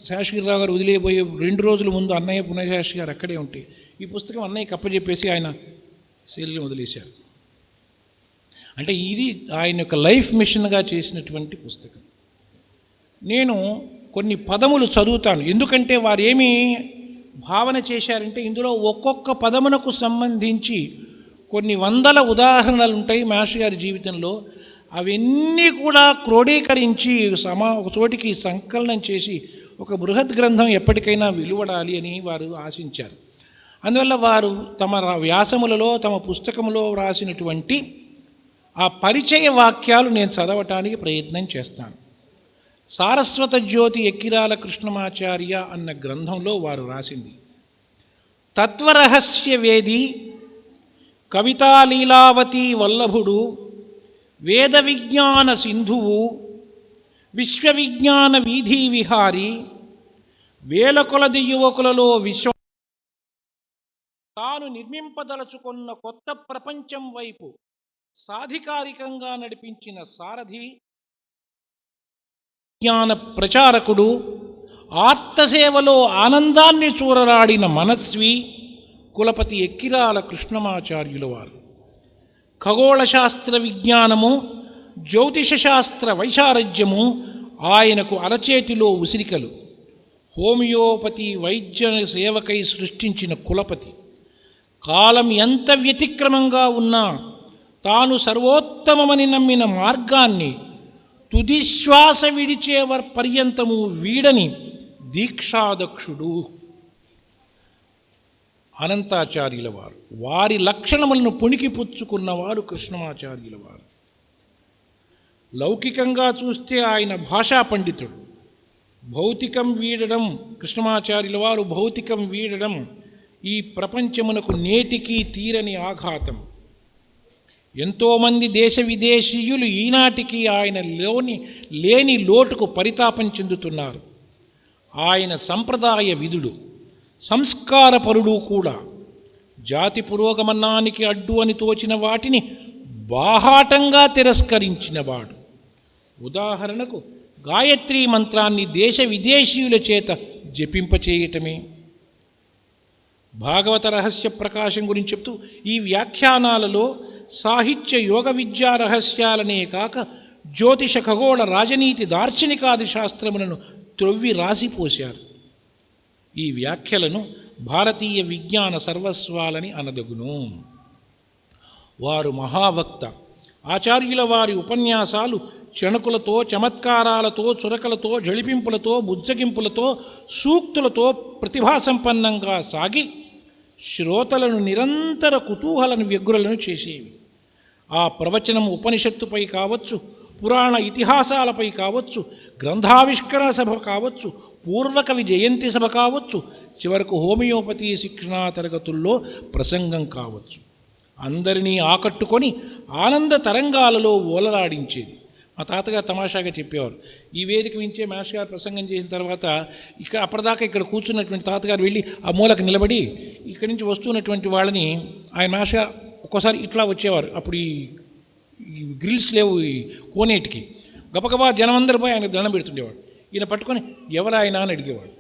శేషగిరిరావు గారు వదిలేపోయే 2 రోజుల ముందు అన్నయ్య పుణ్యశాస్త్రి గారు అక్కడే ఉంటే ఈ పుస్తకం అన్నయ్యకి అప్పచెప్పేసి ఆయన శరీరం వదిలేశారు. అంటే ఇది ఆయన యొక్క లైఫ్ మిషన్గా చేసినటువంటి పుస్తకం. నేను కొన్ని పదములు చదువుతాను, ఎందుకంటే వారు ఏమి భావన చేశారంటే ఇందులో ఒక్కొక్క పదమునకు సంబంధించి కొన్ని వందల ఉదాహరణలు ఉంటాయి మాస్టర్ గారి జీవితంలో. అవన్నీ కూడా క్రోడీకరించి ఒక చోటికి సంకలనం చేసి ఒక బృహత్ గ్రంథం ఎప్పటికైనా వెలువడాలి అని వారు ఆశించారు. అందువల్ల వారు తమ వ్యాసములలో తమ పుస్తకములో వ్రాసినటువంటి ఆ పరిచయ వాక్యాలు నేను చదవటానికి ప్రయత్నం చేస్తాను. సారస్వత జ్యోతి ఎక్కిరాల కృష్ణమాచార్య అన్న గ్రంథంలో వారు రాసింది: తత్వరహస్య వేది కవితాలీలావతి వల్లభుడు వేద విజ్ఞాన సింధువు విశ్వవిజ్ఞాన వీధి విహారి వేల కొలది యువకులలో తాను నిర్మింపదలుచుకున్న కొత్త ప్రపంచం వైపు సాధికారికంగా నడిపించిన సారథి, జ్ఞాన ప్రచారకుడు, ఆర్తసేవలో ఆనందాన్ని చూరరాడిన మనస్వి కులపతి ఎక్కిరాల కృష్ణమాచార్యుల వారు. ఖగోళ శాస్త్ర విజ్ఞానము, జ్యోతిష శాస్త్ర వైశారజ్యము ఆయనకు అరచేతిలో ఉసిరికలు. హోమియోపతి వైద్య సేవకై సృష్టించిన కులపతి. కాలం ఎంత వ్యతిక్రమంగా ఉన్నా తాను సర్వోత్తమమని నమ్మిన మార్గాన్ని తుదిశ్వాస విడిచే పర్యంతము వీడని దీక్షాదక్షుడు అనంతాచార్యుల వారు. వారి లక్షణములను పుణికిపుచ్చుకున్నవారు కృష్ణమాచార్యుల వారు. లౌకికంగా చూస్తే ఆయన భాషా పండితుడు. భౌతికం వీడడం, కృష్ణమాచార్యుల వారు భౌతికం వీడడం ఈ ప్రపంచమునకు నేటికీ తీరని ఆఘాతం. ఎంతోమంది దేశ విదేశీయులు ఈనాటికి ఆయన లేని లోటుకు పరితాపం చెందుతున్నారు. ఆయన సంప్రదాయ విధుడు, సంస్కారపరుడు కూడా. జాతి పురోగమనానికి అడ్డు అని తోచిన వాటిని బాహాటంగా తిరస్కరించినవాడు. ఉదాహరణకు గాయత్రీ మంత్రాన్ని దేశ విదేశీయుల చేత జపింపచేయటమే. భాగవత రహస్య ప్రకాశం గురించి చెప్తూ ఈ వ్యాఖ్యానాలలో సాహిత్య యోగ విద్యా రహస్యాలనే కాక జ్యోతిష ఖగోళ రాజనీతి దార్శనికాది శాస్త్రములను త్రొవ్వి రాసిపోశారు. ఈ వ్యాఖ్యలను భారతీయ విజ్ఞాన సర్వస్వాలని అనదగును. వారు మహావక్త. ఆచార్యుల వారి ఉపన్యాసాలు చణకులతో, చమత్కారాలతో, చురకలతో, జళిపింపులతో, బుజ్జగింపులతో, సూక్తులతో ప్రతిభాసంపన్నంగా సాగి శ్రోతలను నిరంతర కుతూహలను వ్యగ్రులను చేసేవి. ఆ ప్రవచనం ఉపనిషత్తుపై కావచ్చు, పురాణ ఇతిహాసాలపై కావచ్చు, గ్రంథావిష్కరణ సభ కావచ్చు, పూర్వకవి జయంతి సభ కావచ్చు, చివరకు హోమియోపతి శిక్షణా తరగతుల్లో ప్రసంగం కావచ్చు. అందరినీ ఆకట్టుకొని ఆనంద తరంగాలలో ఓలలాడించేది. మా తాతగారు తమాషాగా చెప్పేవారు, ఈ వేదిక మించే మాస్టర్ గారు ప్రసంగం చేసిన తర్వాత అప్పటిదాకా ఇక్కడ కూర్చున్నటువంటి తాతగారు వెళ్ళి ఆ మూలకు నిలబడి ఇక్కడి నుంచి వస్తున్నటువంటి వాళ్ళని ఆయన మాస్టర్ గారు ఒక్కోసారి ఇట్లా వచ్చేవారు. అప్పుడు ఈ ఈ గ్రిల్స్ లేవు ఈ కోనేటికి. గబగబా జనమందరూ పోయి ఆయనకు దండం పెడుతుండేవాడు. ఈయన పట్టుకొని ఎవరాయన అని అడిగేవాడు.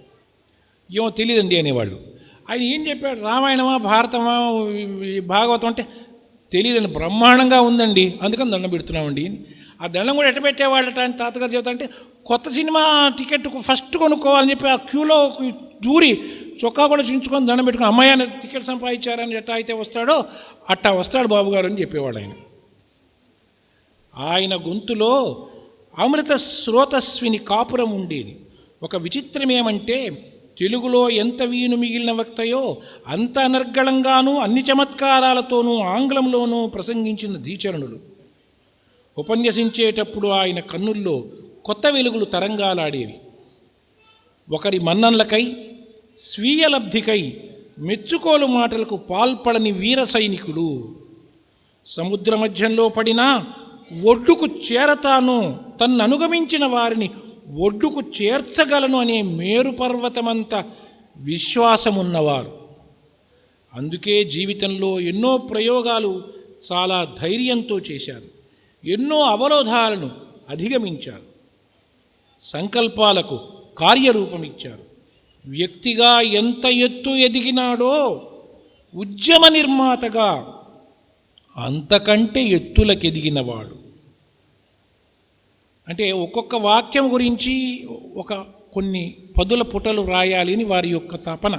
ఏమో తెలియదండి అనేవాళ్ళు. ఆయన ఏం చెప్పాడు, రామాయణమా భారతమా భాగవతం అంటే తెలియదండి, బ్రహ్మాండంగా ఉందండి, అందుకని దండం పెడుతున్నామండి. ఆ దండం కూడా ఎట్ట పెట్టేవాళ్ళట అని తాతగారు చెబుతా అంటే, కొత్త సినిమా టికెట్ ఫస్ట్ కొనుక్కోవాలని చెప్పి ఆ క్యూలో దూరి చొక్కా కూడా చించుకొని దండం పెట్టుకుని అమ్మాయిని టికెట్ సంపాదించారని ఎట్టా అయితే వస్తాడో అట్టా వస్తాడు బాబుగారు అని చెప్పేవాడు ఆయన. ఆయన గొంతులో అమృత స్రోతస్విని కాపురం ఉండేది. ఒక విచిత్రం ఏమంటే, తెలుగులో ఎంత వీణు మిగిలిన వక్తయో అంత అనర్గళంగానూ అన్ని చమత్కారాలతోనూ ఆంగ్లంలోనూ ప్రసంగించిన ధీచరణులు. ఉపన్యసించేటప్పుడు ఆయన కన్నుల్లో కొత్త వెలుగులు తరంగాలాడేవి. ఒకరి మన్ననలకై, స్వీయ లబ్ధికై మెచ్చుకోలు మాటలకు పాల్పడని వీర సైనికుడు. సముద్ర మధ్యంలో పడినా ఒడ్డుకు చేరతాను, తన్ను అనుగమించిన వారిని ఒడ్డుకు చేర్చగలను అనే మేరు పర్వతమంత విశ్వాసమున్నవారు. అందుకే జీవితంలో ఎన్నో ప్రయోగాలు చాలా ధైర్యంతో చేశారు. ఎన్నో అవరోధాలను అధిగమించారు. సంకల్పాలకు కార్యరూపమిచ్చారు. వ్యక్తిగా ఎంత ఎత్తు ఎదిగినాడో ఉద్యమ నిర్మాతగా అంతకంటే ఎత్తులకెదిగినవాడు. అంటే ఒక్కొక్క వాక్యం గురించి కొన్ని పదుల పుటలు రాయాలి అని వారి యొక్క తపన.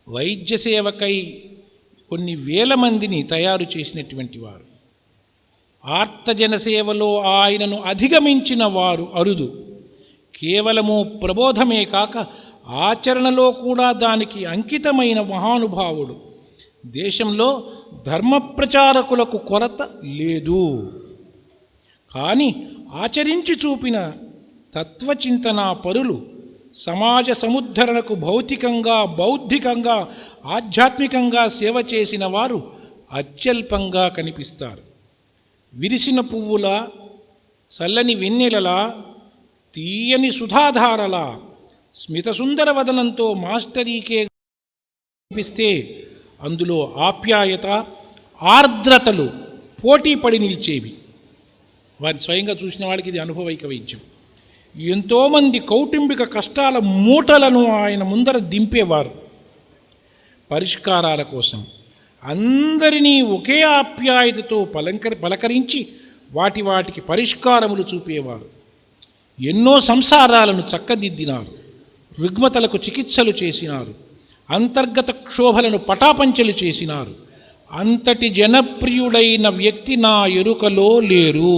వైద్య సేవకై కొన్ని వేల మందిని తయారు చేసినటువంటి వారు. ఆర్తజన సేవలో ఆయనను అధిగమించిన వారు అరుదు. కేవలము ప్రబోధమే కాక ఆచరణలో కూడా దానికి అంకితమైన మహానుభావుడు. దేశంలో ధర్మప్రచారకులకు కొరత లేదు. కానీ ఆచరించి చూపిన తత్వచింతనా పరులు సమాజ సముద్ధరణకు భౌతికంగా, బౌద్ధికంగా, ఆధ్యాత్మికంగా సేవ చేసిన వారు అత్యల్పంగా కనిపిస్తారు. విరిసిన పువ్వుల, చల్లని వెన్నెలలా, తీయని సుధాధారలా, స్మితసుందర వదనంతో మాస్టరీకే కనిపిస్తే అందులో ఆప్యాయత, ఆర్ద్రతలు పోటీపడి నిలిచేవి. వారి స్వయంగా చూసిన వాడికి ఇది అనుభవైక వైద్యం. ఎంతోమంది కౌటుంబిక కష్టాల మూటలను ఆయన ముందర దింపేవారు. పరిష్కారాల కోసం అందరినీ ఒకే ఆప్యాయతతో పలకరించి వాటికి పరిష్కారములు చూపేవారు. ఎన్నో సంసారాలను చక్కదిద్దినారు. రుగ్మతలకు చికిత్సలు చేసినారు. అంతర్గత క్షోభలను పటాపంచలు చేసినారు. అంతటి జనప్రియుడైన వ్యక్తి నా ఎరుకలో లేరు.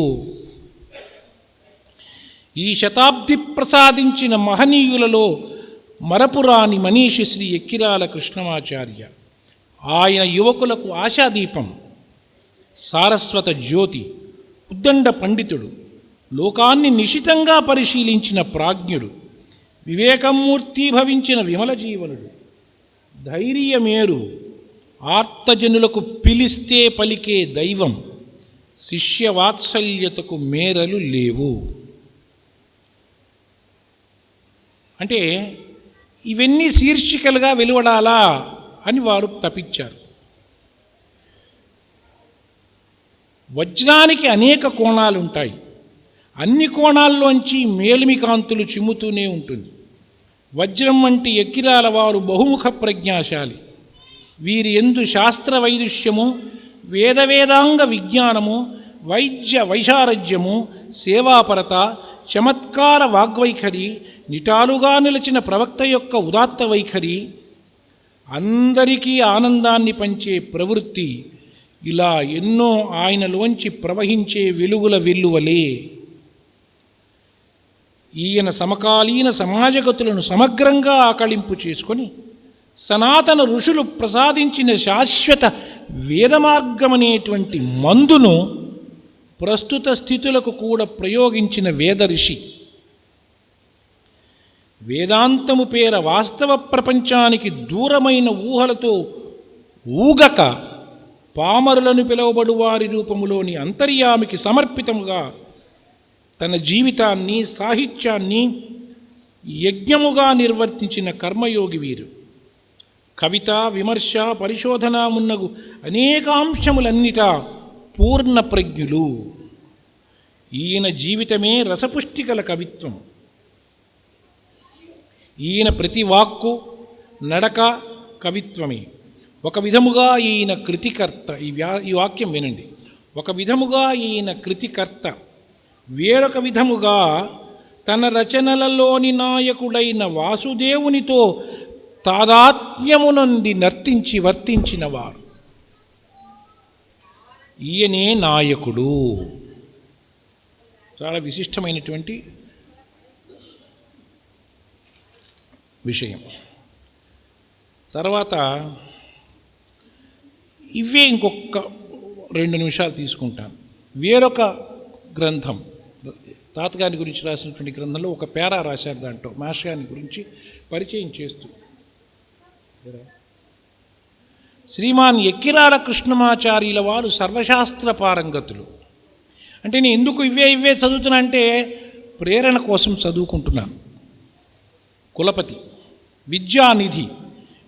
ఈ శతాబ్ది ప్రసాదించిన మహనీయులలో మరపురాని మనీషి శ్రీ ఎక్కిరాల కృష్ణమాచార్య. ఆయన యువకులకు ఆశాదీపం, సారస్వత జ్యోతి, ఉద్దండ పండితుడు, లోకాన్ని నిశితంగా పరిశీలించిన ప్రాజ్ఞుడు, వివేకమూర్తి భవించిన విమల జీవనుడు, ధైర్యమేరు, ఆర్తజనులకు పిలిస్తే పలికే దైవం, శిష్యవాత్సల్యతకు మేరలు లేవు. అంటే ఇవన్నీ శీర్షికలుగా వెలువడాలా అని వారు తపించారు. వజ్రానికి అనేక కోణాలుంటాయి. అన్ని కోణాల్లోంచి మేలిమి కాంతులు చిమ్ముతూనే ఉంటుంది. వజ్రం వంటి ఎక్కిరాల వారు బహుముఖ ప్రజ్ఞాశాలి. వీరి యందు శాస్త్ర వైదుష్యము, వేదాంగ విజ్ఞానము, వైద్య వైశారజ్యము, సేవాపరత, చమత్కార వాగ్వైఖరి, నిటాలుగా నిలిచిన ప్రవక్త యొక్క ఉదాత్త వైఖరి, అందరికీ ఆనందాన్ని పంచే ప్రవృత్తి, ఇలా ఎన్నో ఆయనలోంచి ప్రవహించే వెలుగుల వెల్లువలే. ఈయన సమకాలీన సమాజగతులను సమగ్రంగా ఆకళింపు చేసుకొని సనాతన ఋషులు ప్రసాదించిన శాశ్వత వేదమార్గమనేటువంటి మందును ప్రస్తుత స్థితులకు కూడా ప్రయోగించిన వేద ఋషి. వేదాంతము పేర వాస్తవ ప్రపంచానికి దూరమైన ఊహలతో ఊగక పామరులను పిలువబడు వారి రూపములోని అంతర్యామికి సమర్పితముగా తన జీవితాన్ని, సాహిత్యాన్ని యజ్ఞముగా నిర్వర్తించిన కర్మయోగి వీరు. కవిత, విమర్శ, పరిశోధన మున్నగు అనేకాంశములన్నిటా పూర్ణ ప్రజ్ఞులు. ఈయన జీవితమే రసపుష్టికల కవిత్వం. ఈయన ప్రతి వాక్కు నడక కవిత్వమే. ఒక విధముగా ఈయన కృతికర్త. ఈ వాక్యం వినండి. ఒక విధముగా ఈయన కృతికర్త, వేరొక విధముగా తన రచనలలోని నాయకుడైన వాసుదేవునితో తాదాత్మ్యమునంది నర్తించి వర్తించినవారు. ఈయనే నాయకుడు. చాలా విశిష్టమైనటువంటి విషయం. తర్వాత ఇవే ఇంకొక 2 నిమిషాలు తీసుకుంటాను. వేరొక గ్రంథం, తాతగారి గురించి రాసినటువంటి గ్రంథంలో ఒక పేరా రాశారు. దాంట్లో మాస్టర్ గారి గురించి పరిచయం చేస్తూ, శ్రీమాన్ ఎక్కిరాల కృష్ణమాచార్యుల వారు సర్వశాస్త్ర పారంగతులు. అంటే నేను ఎందుకు ఇవే చదువుతున్నా అంటే ప్రేరణ కోసం చదువుకుంటున్నాను. కులపతి, విద్యానిధి,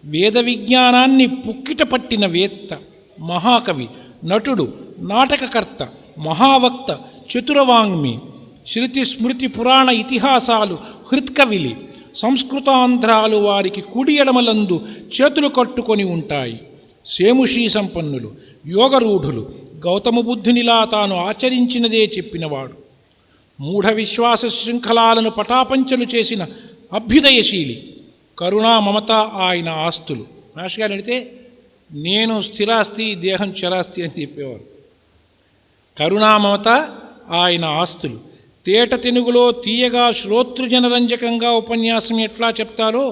వేద విజ్ఞానాన్ని పుక్కిట పట్టిన వేత్త, మహాకవి, నటుడు, నాటకకర్త, మహావక్త, చతురవాంగ్మి, శృతి స్మృతి పురాణ ఇతిహాసాలు హృత్కవిలి, సంస్కృతాంధ్రాలు వారికి కుడి ఎడమలందు చేతులు కట్టుకొని ఉంటాయి. సేముషీ సంపన్నులు, యోగరూఢులు, గౌతమ బుద్ధునిలా తాను ఆచరించినదే చెప్పినవాడు. మూఢ విశ్వాస శృంఖలాలను పటాపంచలు చేసిన అభ్యుదయశీలి. కరుణా మమత ఆయన ఆస్తులు. మాస్టర్ గారు అడిగితే నేను స్థిరాస్తి, దేహం చరాస్తి అని చెప్పేవారు. కరుణామమత ఆయన ఆస్తులు. తేట తెనుగులో తీయగా శ్రోతృజనరంజకంగా ఉపన్యాసం ఎట్లా చెప్తారో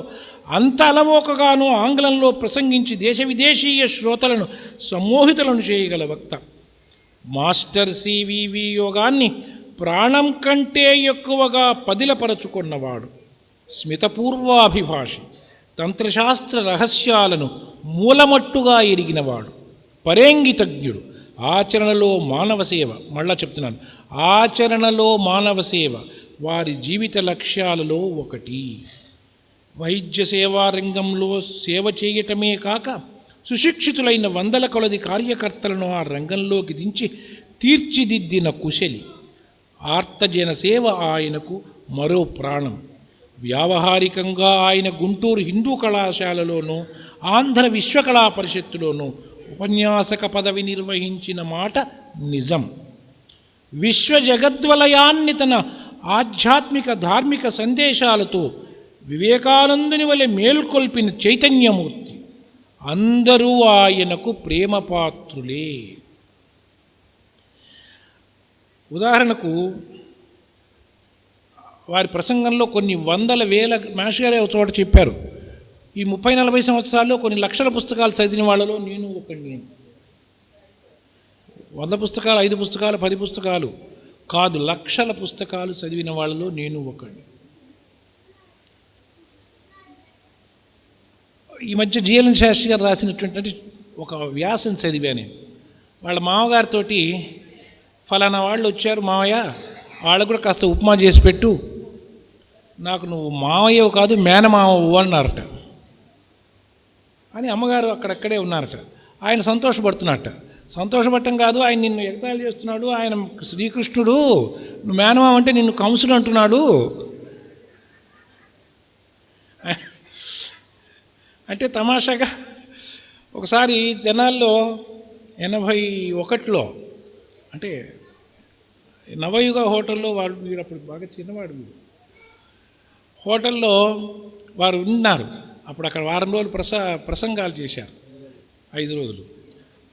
అంత అలవోకగానూ ఆంగ్లంలో ప్రసంగించి దేశ విదేశీయ శ్రోతలను సమ్మోహితులను చేయగల వక్త. మాస్టర్ సివివి యోగాన్ని ప్రాణం కంటే ఎక్కువగా పదిలపరచుకున్నవాడు. స్మితపూర్వాభిభాషి, తంత్రశాస్త్ర రహస్యాలను మూలమట్టుగా ఎరిగినవాడు. పరేంగితజ్ఞుడు. ఆచరణలో మానవ సేవ. మళ్ళా చెప్తున్నాను, ఆచరణలో మానవ సేవ వారి జీవిత లక్ష్యాలలో ఒకటి. వైద్య సేవా రంగంలో సేవ చేయటమే కాక సుశిక్షితులైన 100 కొలది కార్యకర్తలను ఆ రంగంలోకి దించి తీర్చిదిద్దిన కుశలి. ఆర్తజన సేవ ఆయనకు మరో ప్రాణం. వ్యావహారికంగా ఆయన గుంటూరు హిందూ కళాశాలలోనూ ఆంధ్ర విశ్వకళా పరిషత్తులోనూ ఉపన్యాసక పదవి నిర్వహించిన మాట నిజం. విశ్వజగద్వలయాన్ని తన ఆధ్యాత్మిక ధార్మిక సందేశాలతో వివేకానందుని వలె మేల్కొల్పిన చైతన్యమూర్తి. అందరూ ఆయనకు ప్రేమపాత్రులే. ఉదాహరణకు వారి ప్రసంగంలో కొన్ని 100,000 మాస్టర్ గారు ఒక చోట చెప్పారు, ఈ 30-40 సంవత్సరాల్లో కొన్ని లక్షల పుస్తకాలు చదివిన వాళ్ళలో నేను ఒకడిని. 100 పుస్తకాలు, 5 పుస్తకాలు, 10 పుస్తకాలు కాదు, లక్షల పుస్తకాలు చదివిన వాళ్ళలో నేను ఒకడిని. ఈ మధ్య జిఎల్ శాస్త్రి గారు రాసినటువంటి ఒక వ్యాసం చదివాను. వాళ్ళ మామగారితో ఫలానా వాళ్ళు వచ్చారు మావయ్య, వాళ్ళకు కూడా కాస్త ఉప్మా చేసి పెట్టు, నాకు నువ్వు మావయ్యవు కాదు మేనమావవు అన్నారట. అని అమ్మగారు అక్కడక్కడే ఉన్నారట. ఆయన సంతోషపడుతున్నట్ట. సంతోషపడటం కాదు, ఆయన నిన్ను ఎగతాళి చేస్తున్నాడు. ఆయన శ్రీకృష్ణుడు, నువ్వు మేనమావ అంటే నిన్ను కంసుడు అంటున్నాడు. అంటే తమాషాగా ఒకసారి తెనాల్లో 81లో అంటే నవయుగ హోటల్లో వారు, మీరు అప్పుడు బాగా చిన్నవాడు, మీరు హోటల్లో వారు ఉన్నారు. అప్పుడు అక్కడ వారం రోజులు ప్రసంగాలు చేశారు, 5 రోజులు.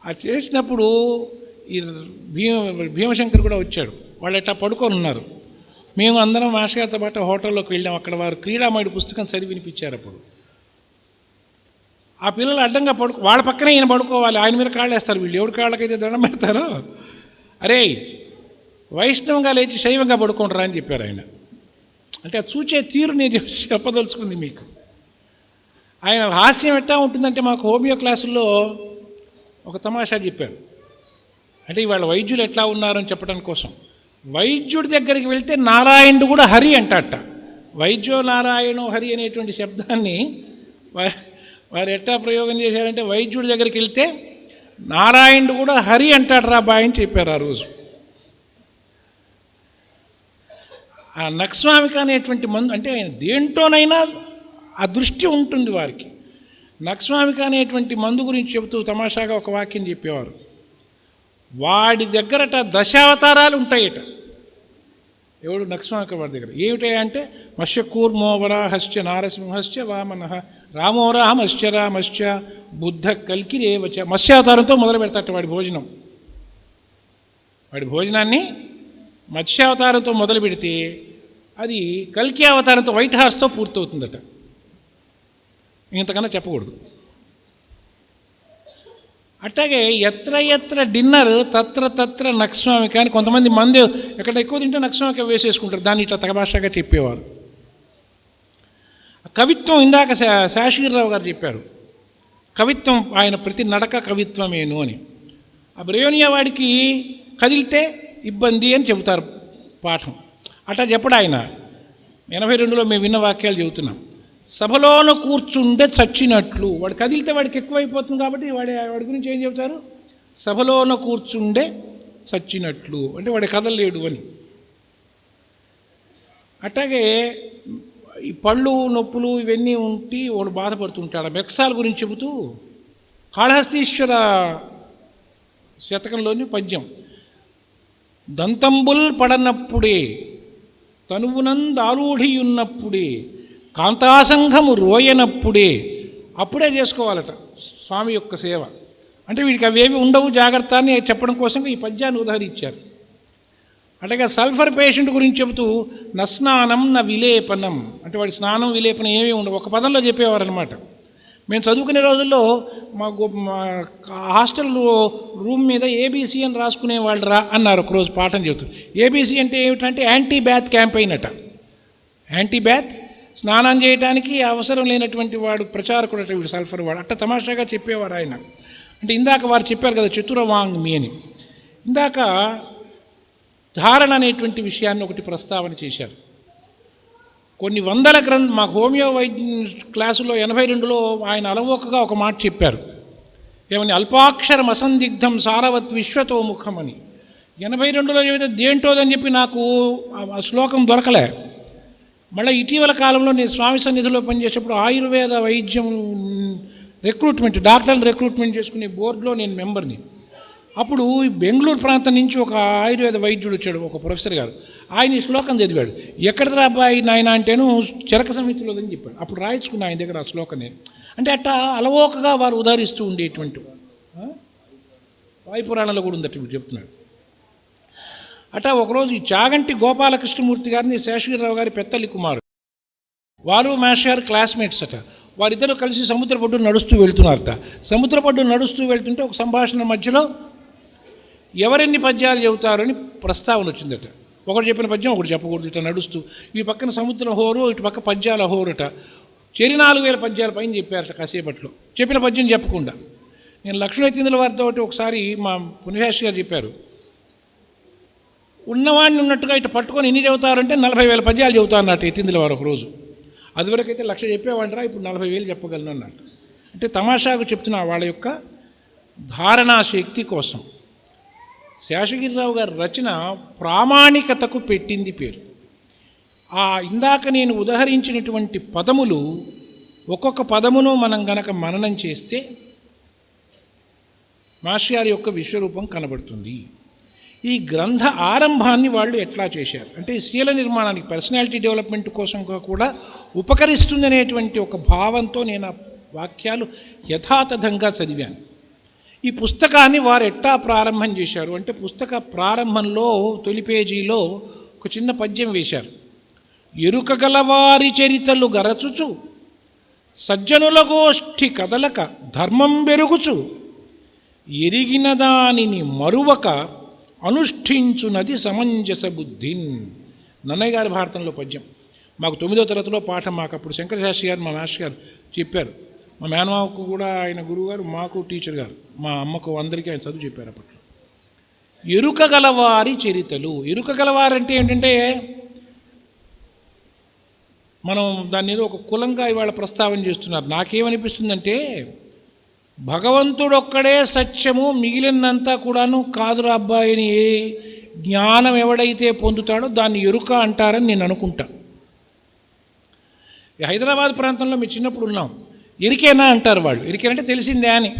అది చేసినప్పుడు ఈ భీమశంకర్ కూడా వచ్చాడు. వాళ్ళు ఎట్లా పడుకొని ఉన్నారు. మేము అందరం మాస్టర్ గారితో పాటు హోటల్లోకి వెళ్ళాం. అక్కడ వారు క్రీడామయుడు పుస్తకం చదివి వినిపించారు. అప్పుడు ఆ పిల్లలు అడ్డంగా వాళ్ళ పక్కనే ఈయన పడుకోవాలి, ఆయన మీద కాళ్ళు వేస్తారు. వీళ్ళు ఎవరి కాళ్ళకైతే దండం పెడతారో, అరే వైష్ణవంగా లేచి శైవంగా పడుకుంటారా అని చెప్పారు ఆయన. అంటే ఆ చూచే తీరు నేను చెప్పదలుచుకుంది మీకు. ఆయన హాస్యం ఎట్టా ఉంటుందంటే, మాకు హోమియో క్లాసుల్లో ఒక తమాషా చెప్పారు. అంటే ఇవాళ వైద్యులు ఎట్లా ఉన్నారని చెప్పడం కోసం, వైద్యుడి దగ్గరికి వెళ్తే నారాయణుడు కూడా హరి అంటాట. వైద్యో నారాయణో హరి అనేటువంటి శబ్దాన్ని వారు ఎట్టా ప్రయోగం చేశారంటే వైద్యుడి దగ్గరికి వెళ్తే నారాయణుడు కూడా హరి అంటాడు రా బాయ్ అని చెప్పారు ఆ రోజు. ఆ నక్స్వామిక అనేటువంటి మందు అంటే దేంట్లోనైనా ఆ దృష్టి ఉంటుంది వారికి. నక్స్వామిక అనేటువంటి మందు గురించి చెబుతూ తమాషాగా ఒక వాక్యం చెప్పేవారు. వాడి దగ్గరట దశావతారాలు ఉంటాయట. ఎవడు నక్స్వామిక వాడి దగ్గర ఏమిటాయంటే మత్స్య కూర్మో వరాహశ్చ నారసింహశ్చ వామనః రామో రామశ్చ రామశ్చ బుద్ధ కల్కిరేవచ. మత్స్యావతారంతో మొదలు పెడతాట వాడి భోజనం. వాడి భోజనాన్ని మత్స్యావతారంతో మొదలు పెడితే అది కల్కి అవతారంతో వైట్ హార్స్తో పూర్తవుతుందట. ఇంతకన్నా చెప్పకూడదు. అట్లాగే ఎత్ర ఎత్ర డిన్నర్ తత్ర తత్ర నక్స్వామిక అని కొంతమంది మంది ఎక్కడ ఎక్కువ తింటే నక్స్వామిక వేసేసుకుంటారు. దాన్ని ఇట్లా తగభాషగా చెప్పేవారు. కవిత్వం ఇందాక శేషగిరిరావు గారు చెప్పారు. కవిత్వం ఆయన ప్రతి నడక కవిత్వమేను అని. ఆ బ్రేయోనియా వాడికి కదిలితే ఇబ్బంది అని చెబుతారు పాఠం. అట్లా చెప్పడు ఆయన. 82లో మేము విన్న వాక్యాలు చెబుతున్నాం. సభలోన కూర్చుండే చచ్చినట్లు. వాడు కదిలితే వాడికి ఎక్కువైపోతుంది కాబట్టి వాడి గురించి ఏం చెబుతారు? సభలోన కూర్చుండే చచ్చినట్లు అంటే వాడి కదలలేడు అని. అట్లాగే ఈ పళ్ళు నొప్పులు ఇవన్నీ ఉండి వాడు బాధపడుతుంటాడు. మెక్సాల గురించి చెబుతూ కాళహస్తీశ్వర శతకంలోని పద్యం, దంతంబుల్ పడనప్పుడే తనువునందారూఢియున్నప్పుడే కాంతాసంఘము రోయనప్పుడే అప్పుడే చేసుకోవాలట స్వామి యొక్క సేవ. అంటే వీడికి అవేవి ఉండవు జాగ్రత్త అని చెప్పడం కోసం ఈ పద్యాన్ని ఉదాహరించారు. అట్లాగే సల్ఫర్ పేషెంట్ గురించి చెబుతూ నస్నానం న విలేపనం అంటే వాడి స్నానం విలేపనం ఏమీ ఉండవు. ఒక పదంలో చెప్పేవారు అనమాట. మేము చదువుకునే రోజుల్లో మా హాస్టల్ రూమ్ మీద ఏబీసీ అని రాసుకునేవాళ్ళు రా అన్నారు ఒకరోజు పాఠం చెబుతూ. ఏబీసీ అంటే ఏమిటంటే యాంటీ బ్యాత్ క్యాంపెయిన్ అట. యాంటీ బ్యాత్ స్నానం చేయడానికి అవసరం లేనటువంటి వాడు ప్రచారకుడు అట వీడు సల్ఫర్ వాడు. అట్ట తమాషాగా చెప్పేవారు ఆయన. అంటే ఇందాక వారు చెప్పారు కదా చతురవాంగ్మి అని. ఇందాక ధారణ అనేటువంటి విషయాన్ని ఒకటి ప్రస్తావన చేశారు. కొన్ని వందల మా హోమియో వైద్య క్లాసులో 82లో ఆయన అలవోకగా ఒక మాట చెప్పారు. ఏమని? అల్పాక్షరం అసందిగ్ధం సారవత్ విశ్వతోముఖం అని. 82లో చెబితే దేంటోదని చెప్పి నాకు ఆ శ్లోకం దొరకలే. మళ్ళీ ఇటీవల కాలంలో నేను స్వామి సన్నిధిలో పనిచేసేప్పుడు ఆయుర్వేద వైద్యం రిక్రూట్మెంట్ డాక్టర్లు రిక్రూట్మెంట్ చేసుకునే బోర్డులో నేను మెంబర్ని. అప్పుడు బెంగళూరు ప్రాంతం నుంచి ఒక ఆయుర్వేద వైద్యుడు వచ్చాడు, ఒక ప్రొఫెసర్ గారు. ఆయన ఈ శ్లోకం చదివాడు. ఎక్కడికి రాబాయి నాయన అంటేను చరక సమితిలోదని చెప్పాడు. అప్పుడు రాయించుకున్నా ఆయన దగ్గర ఆ శ్లోకం నేను. అంటే అట్టా అలవోకగా వారు ఉదాహరిస్తూ ఉండేటువంటి వాయుపురాణంలో కూడా ఉందట ఇప్పుడు చెప్తున్నాడు. అట్టా ఒకరోజు ఈ చాగంటి గోపాలకృష్ణమూర్తి గారిని శేషగిరిరావు గారి పెత్తల్లి కుమారు వారు మాస్టర్ గారు క్లాస్మేట్స్ అట. వారిద్దరూ కలిసి సముద్ర పడ్డు నడుస్తూ వెళ్తున్నారట. సముద్ర పడ్డు నడుస్తూ వెళ్తుంటే ఒక సంభాషణ మధ్యలో ఎవరెన్ని పద్యాలు చెబుతారని ప్రస్తావన వచ్చిందట. ఒకటి చెప్పిన పద్యం ఒకటి చెప్పకూడదు. ఇట్లా నడుస్తూ ఈ పక్కన సముద్రం హోరు, ఇటు పక్క పద్యాల హోరుట. 4000 పద్యాల పైన చెప్పారట కాసేపట్లో. చెప్పిన పద్యం చెప్పకుండా. నేను లక్ష్మీతిందుల వారితో ఒకసారి మా పుణ్యశాస్త్రి గారు చెప్పారు, ఉన్నవాడిని ఉన్నట్టుగా ఇటు పట్టుకొని ఎన్ని చెబుతారంటే 40,000 పద్యాలు చెబుతా అన్నట్టు ఎత్తిందుల వారు ఒకరోజు. అదివరకైతే 1,00,000 చెప్పేవాళ్ళరా, ఇప్పుడు 40,000 చెప్పగలను అన్నట్టు. అంటే తమాషాకు చెప్తున్నా వాళ్ళ యొక్క ధారణా శక్తి కోసం. శేషగిరిరావు గారి రచన ప్రామాణికతకు పెట్టింది పేరు. ఇందాక నేను ఉదహరించినటువంటి పదములు ఒక్కొక్క పదమును మనం గనక మననం చేస్తే మాస్టర్ గారి యొక్క విశ్వరూపం కనబడుతుంది. ఈ గ్రంథ ఆరంభాన్ని వాళ్ళు ఎట్లా చేశారు అంటే శీల నిర్మాణానికి, పర్సనాలిటీ డెవలప్మెంట్ కోసం కూడా ఉపకరిస్తుంది అనేటువంటి ఒక భావంతో నేను ఆ వాక్యాలు యథాతథంగా చదివాను. ఈ పుస్తకాన్ని వారు ఎట్టా ప్రారంభం చేశారు అంటే పుస్తక ప్రారంభంలో తొలి పేజీలో ఒక చిన్న పద్యం వేశారు. ఎరుకగలవారి చరితలు గరచుచు సజ్జనుల గోష్ఠి కదలక ధర్మం బెరుగుచు ఎరిగిన దానిని మరువక అనుష్ఠించునది సమంజస బుద్ధిన్. నన్నయ్య గారి భారతంలో పద్యం. మాకు 9వ తరగతిలో పాఠం మాకు అప్పుడు శంకరశాస్త్రి గారు మా మాస్టర్ గారు చెప్పారు. మా మేనమావకు కూడా ఆయన గురువు గారు, మాకు టీచర్ గారు, మా అమ్మకు అందరికీ ఆయన చదువు చెప్పారు అప్పట్లో. ఎరుకగలవారి చరితలు. ఎరుకగలవారంటే ఏంటంటే మనం దాని మీద ఒక కులంగా ఇవాళ ప్రస్తావన చేస్తున్నారు. నాకేమనిపిస్తుందంటే భగవంతుడొక్కడే సత్యము, మిగిలినంతా కూడాను కాదురా అబ్బాయిని ఏ జ్ఞానం ఎవడైతే పొందుతాడో దాన్ని ఎరుక అంటారని నేను అనుకుంటా. హైదరాబాద్ ప్రాంతంలో మేము చిన్నప్పుడు ఉన్నాం, ఎరికేనా అంటారు వాళ్ళు. ఎరికేనంటే తెలిసిందే అని.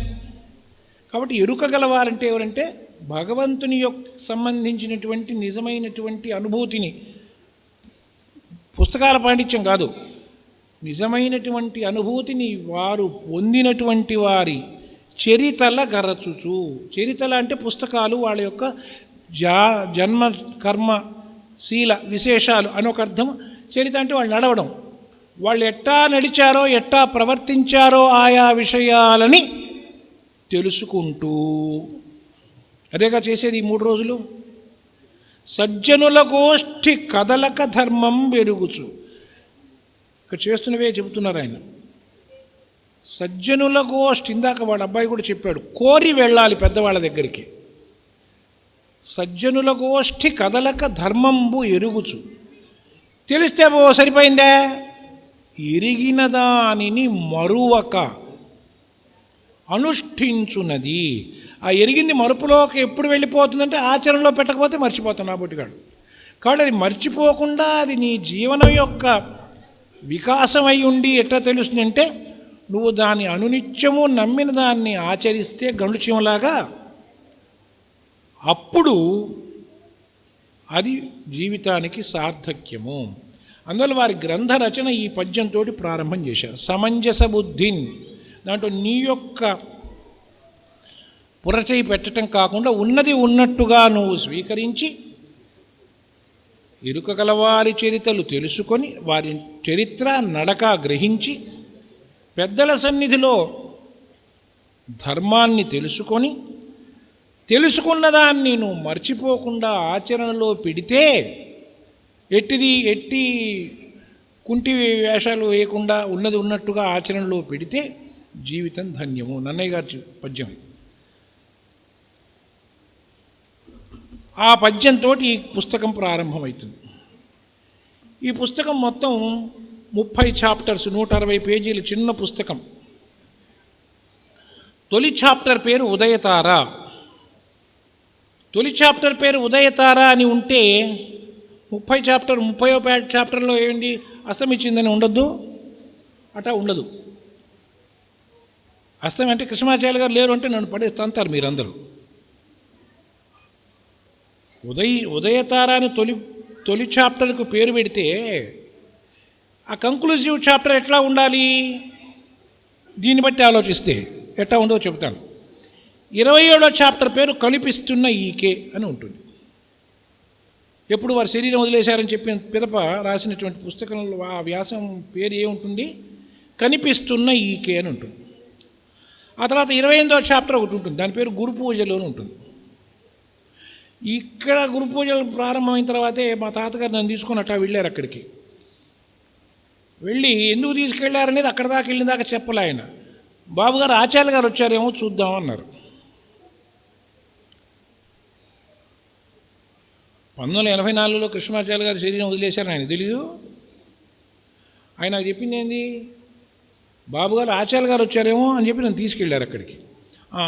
కాబట్టి ఎరుక గలవారంటే ఎవరంటే భగవంతుని యొక్క సంబంధించినటువంటి నిజమైనటువంటి అనుభూతిని, పుస్తకాల పాండిత్యం కాదు, నిజమైనటువంటి అనుభూతిని వారు పొందినటువంటి వారి చరితల గరచుచు. చరితల అంటే పుస్తకాలు, వాళ్ళ యొక్క జన్మ కర్మ శీల విశేషాలు అని ఒక అర్థం. చరిత అంటే వాళ్ళు నడవడం, వాళ్ళు ఎట్టా నడిచారో ఎట్టా ప్రవర్తించారో ఆయా విషయాలని తెలుసుకుంటూ, అదేగా చేసేది ఈ 3 రోజులు. సజ్జనుల గోష్ఠి కదలక ధర్మం వెరుగుచు. ఇక్కడ చేస్తున్నవే చెబుతున్నారు ఆయన. సజ్జనుల గోష్ఠి, ఇందాక వాడు అబ్బాయి కూడా చెప్పాడు, కోరి వెళ్ళాలి పెద్దవాళ్ళ దగ్గరికి. సజ్జనుల గోష్ఠి కదలక ధర్మంబు ఎరుగుచు. తెలిస్తే సరిపోయిందే, ఎరిగిన దానిని మరువక అనుష్ఠించున్నది. ఆ ఎరిగింది మరుపులోకి ఎప్పుడు వెళ్ళిపోతుందంటే ఆచరణలో పెట్టకపోతే మర్చిపోతాను నా బొట్టిగాడు. కాబట్టి అది మర్చిపోకుండా అది నీ జీవనం యొక్క వికాసం అయి ఉండి ఎట్లా తెలుస్తుందంటే నువ్వు దాన్ని అనునిత్యము నమ్మిన దాన్ని ఆచరిస్తే గండు చీమలాగా, అప్పుడు అది జీవితానికి సార్థక్యము. అందువల్ల వారి గ్రంథ రచన ఈ పద్యంతో ప్రారంభం చేశారు. సమంజస బుద్ధిన్, దాంట్లో నీ యొక్క పురచేయి పెట్టడం కాకుండా ఉన్నది ఉన్నట్టుగా నువ్వు స్వీకరించి ఎరుక గలవారి చరిత్రలు తెలుసుకొని వారి చరిత్ర నడక గ్రహించి పెద్దల సన్నిధిలో ధర్మాన్ని తెలుసుకొని తెలుసుకున్న దాన్ని నువ్వు మర్చిపోకుండా ఆచరణలో పెడితే, ఎట్టి కుంటి వేషాలు వేయకుండా ఉన్నది ఉన్నట్టుగా ఆచరణలో పెడితే జీవితం ధన్యము. నన్నయ్య గారి పద్యం. ఆ పద్యంతో ఈ పుస్తకం ప్రారంభమవుతుంది. ఈ పుస్తకం మొత్తం 30 చాప్టర్స్, 160 పేజీల చిన్న పుస్తకం. తొలి చాప్టర్ పేరు ఉదయతార. తొలి చాప్టర్ పేరు ఉదయతార అని ఉంటే 30వ చాప్టర్లో ఏమిటి అస్తమిచ్చిందని ఉండొద్దు, అటా ఉండదు. అస్తం అంటే కృష్ణమాచార్య గారు లేరు అంటే నన్ను పడేస్తాంటారు మీరందరూ. ఉదయతార అని తొలి చాప్టర్కు పేరు పెడితే ఆ కంక్లూజివ్ చాప్టర్ ఎట్లా ఉండాలి, దీన్ని బట్టి ఆలోచిస్తే ఎట్లా ఉండదో చెబుతాను. 27వ చాప్టర్ పేరు కనిపిస్తున్న ఈకే అని ఉంటుంది. ఎప్పుడు వారు శరీరం వదిలేశారని చెప్పిన పిదప రాసినటువంటి పుస్తకంలో ఆ వ్యాసం పేరు ఏముంటుంది, కనిపిస్తున్న ఈకే అని ఉంటుంది. ఆ తర్వాత 28వ చాప్టర్ ఒకటి ఉంటుంది, దాని పేరు గురు పూజలు అని ఉంటుంది. ఇక్కడ గురు పూజలు ప్రారంభమైన తర్వాతే మా తాతగారు నన్ను తీసుకొని అట్లా వెళ్ళారు. అక్కడికి వెళ్ళి ఎందుకు తీసుకెళ్లారనేది అక్కడ దాకా వెళ్ళిన దాకా చెప్పలే ఆయన. బాబుగారు ఆచార్య గారు వచ్చారేమో చూద్దామన్నారు. 1984లో కృష్ణమాచార్య గారు శరీరం వదిలేశారని ఆయన తెలీదు. ఆయన చెప్పింది ఏంది, బాబుగారు ఆచార్య గారు వచ్చారేమో అని చెప్పి నన్ను తీసుకెళ్ళారు అక్కడికి.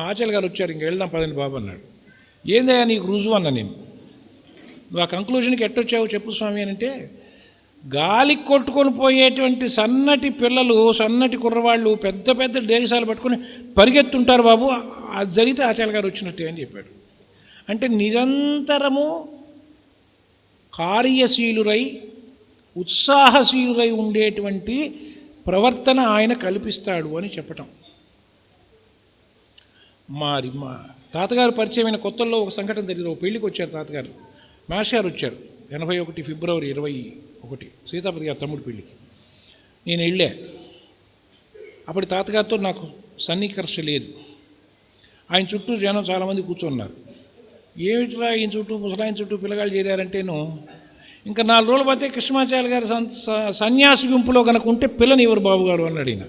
ఆచార్య గారు వచ్చారు, ఇంక వెళ్దాం పదండి బాబు అన్నాడు. ఏందయ్యా నీకు రుజువు అన్నా నేను. నువ్వు ఆ కంక్లూజన్కి ఎట్టొచ్చావు చెప్పు స్వామి అని అంటే, గాలికి కొట్టుకొని పోయేటువంటి సన్నటి పిల్లలు, సన్నటి కుర్రవాళ్ళు పెద్ద పెద్ద దేశాలు పట్టుకొని పరిగెత్తుంటారు బాబు, అది జరిగితే ఆచార్య గారు వచ్చినట్టే అని చెప్పాడు. అంటే నిరంతరము కార్యశీలురై ఉత్సాహశీలురై ఉండేటువంటి ప్రవర్తన ఆయన కల్పిస్తాడు అని చెప్పటం. మా తాతగారు పరిచయమైన కొత్తల్లో ఒక సంఘటన జరిగింది. ఒక పెళ్ళికి వచ్చారు తాతగారు, మాస్ గారు వచ్చారు. 81 ఫిబ్రవరి 21 సీతాపతి గారు తమ్ముడు పెళ్ళికి నేను వెళ్ళా. అప్పుడు తాతగారితో నాకు సన్నికర్ష లేదు. ఆయన చుట్టూ జనం చాలామంది కూర్చున్నారు. ఏమిట్రా ఈయన చుట్టూ ముసలాయన చుట్టూ పిల్లగాళ్ళు చేరారంటేను, ఇంకా 4 రోజులు పోతే కృష్ణమాచార్య గారు సన్యాసి గుంపులో కనుక ఉంటే పిల్లనివ్వరు బాబుగారు అన్నాడు ఈయన.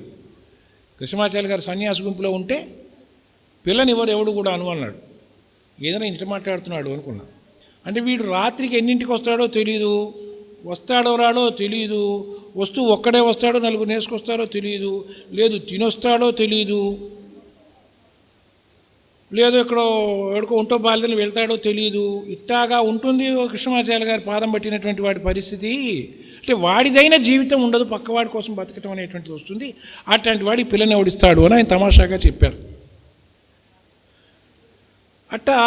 కృష్ణమాచార్య గారు సన్యాసి గుంపులో ఉంటే పిల్లనివ్వరు ఎవడు కూడా అన్నాడు. ఏదైనా ఇంటి మాట్లాడుతున్నాడు అనుకున్నా. అంటే వీడు రాత్రికి ఎన్నింటికి వస్తాడో తెలీదు, వస్తాడో రాడో తెలీదు, వస్తూ ఒక్కడే వస్తాడో నలుగురు నేసుకొస్తారో తెలియదు, లేదు తినొస్తాడో తెలియదు, లేదు ఎక్కడో ఉంటో బాల్యని వెళ్తాడో తెలియదు. ఇట్టాగా ఉంటుంది కృష్ణమాచార్య గారి పాదం పట్టినటువంటి వాడి పరిస్థితి. అంటే వాడిదైన జీవితం ఉండదు, పక్కవాడి కోసం బతకటం అనేటువంటిది వస్తుంది. అట్లాంటి వాడి పిల్లని ఓడిస్తాడు అని ఆయన తమాషాగా చెప్పారు. అట్టా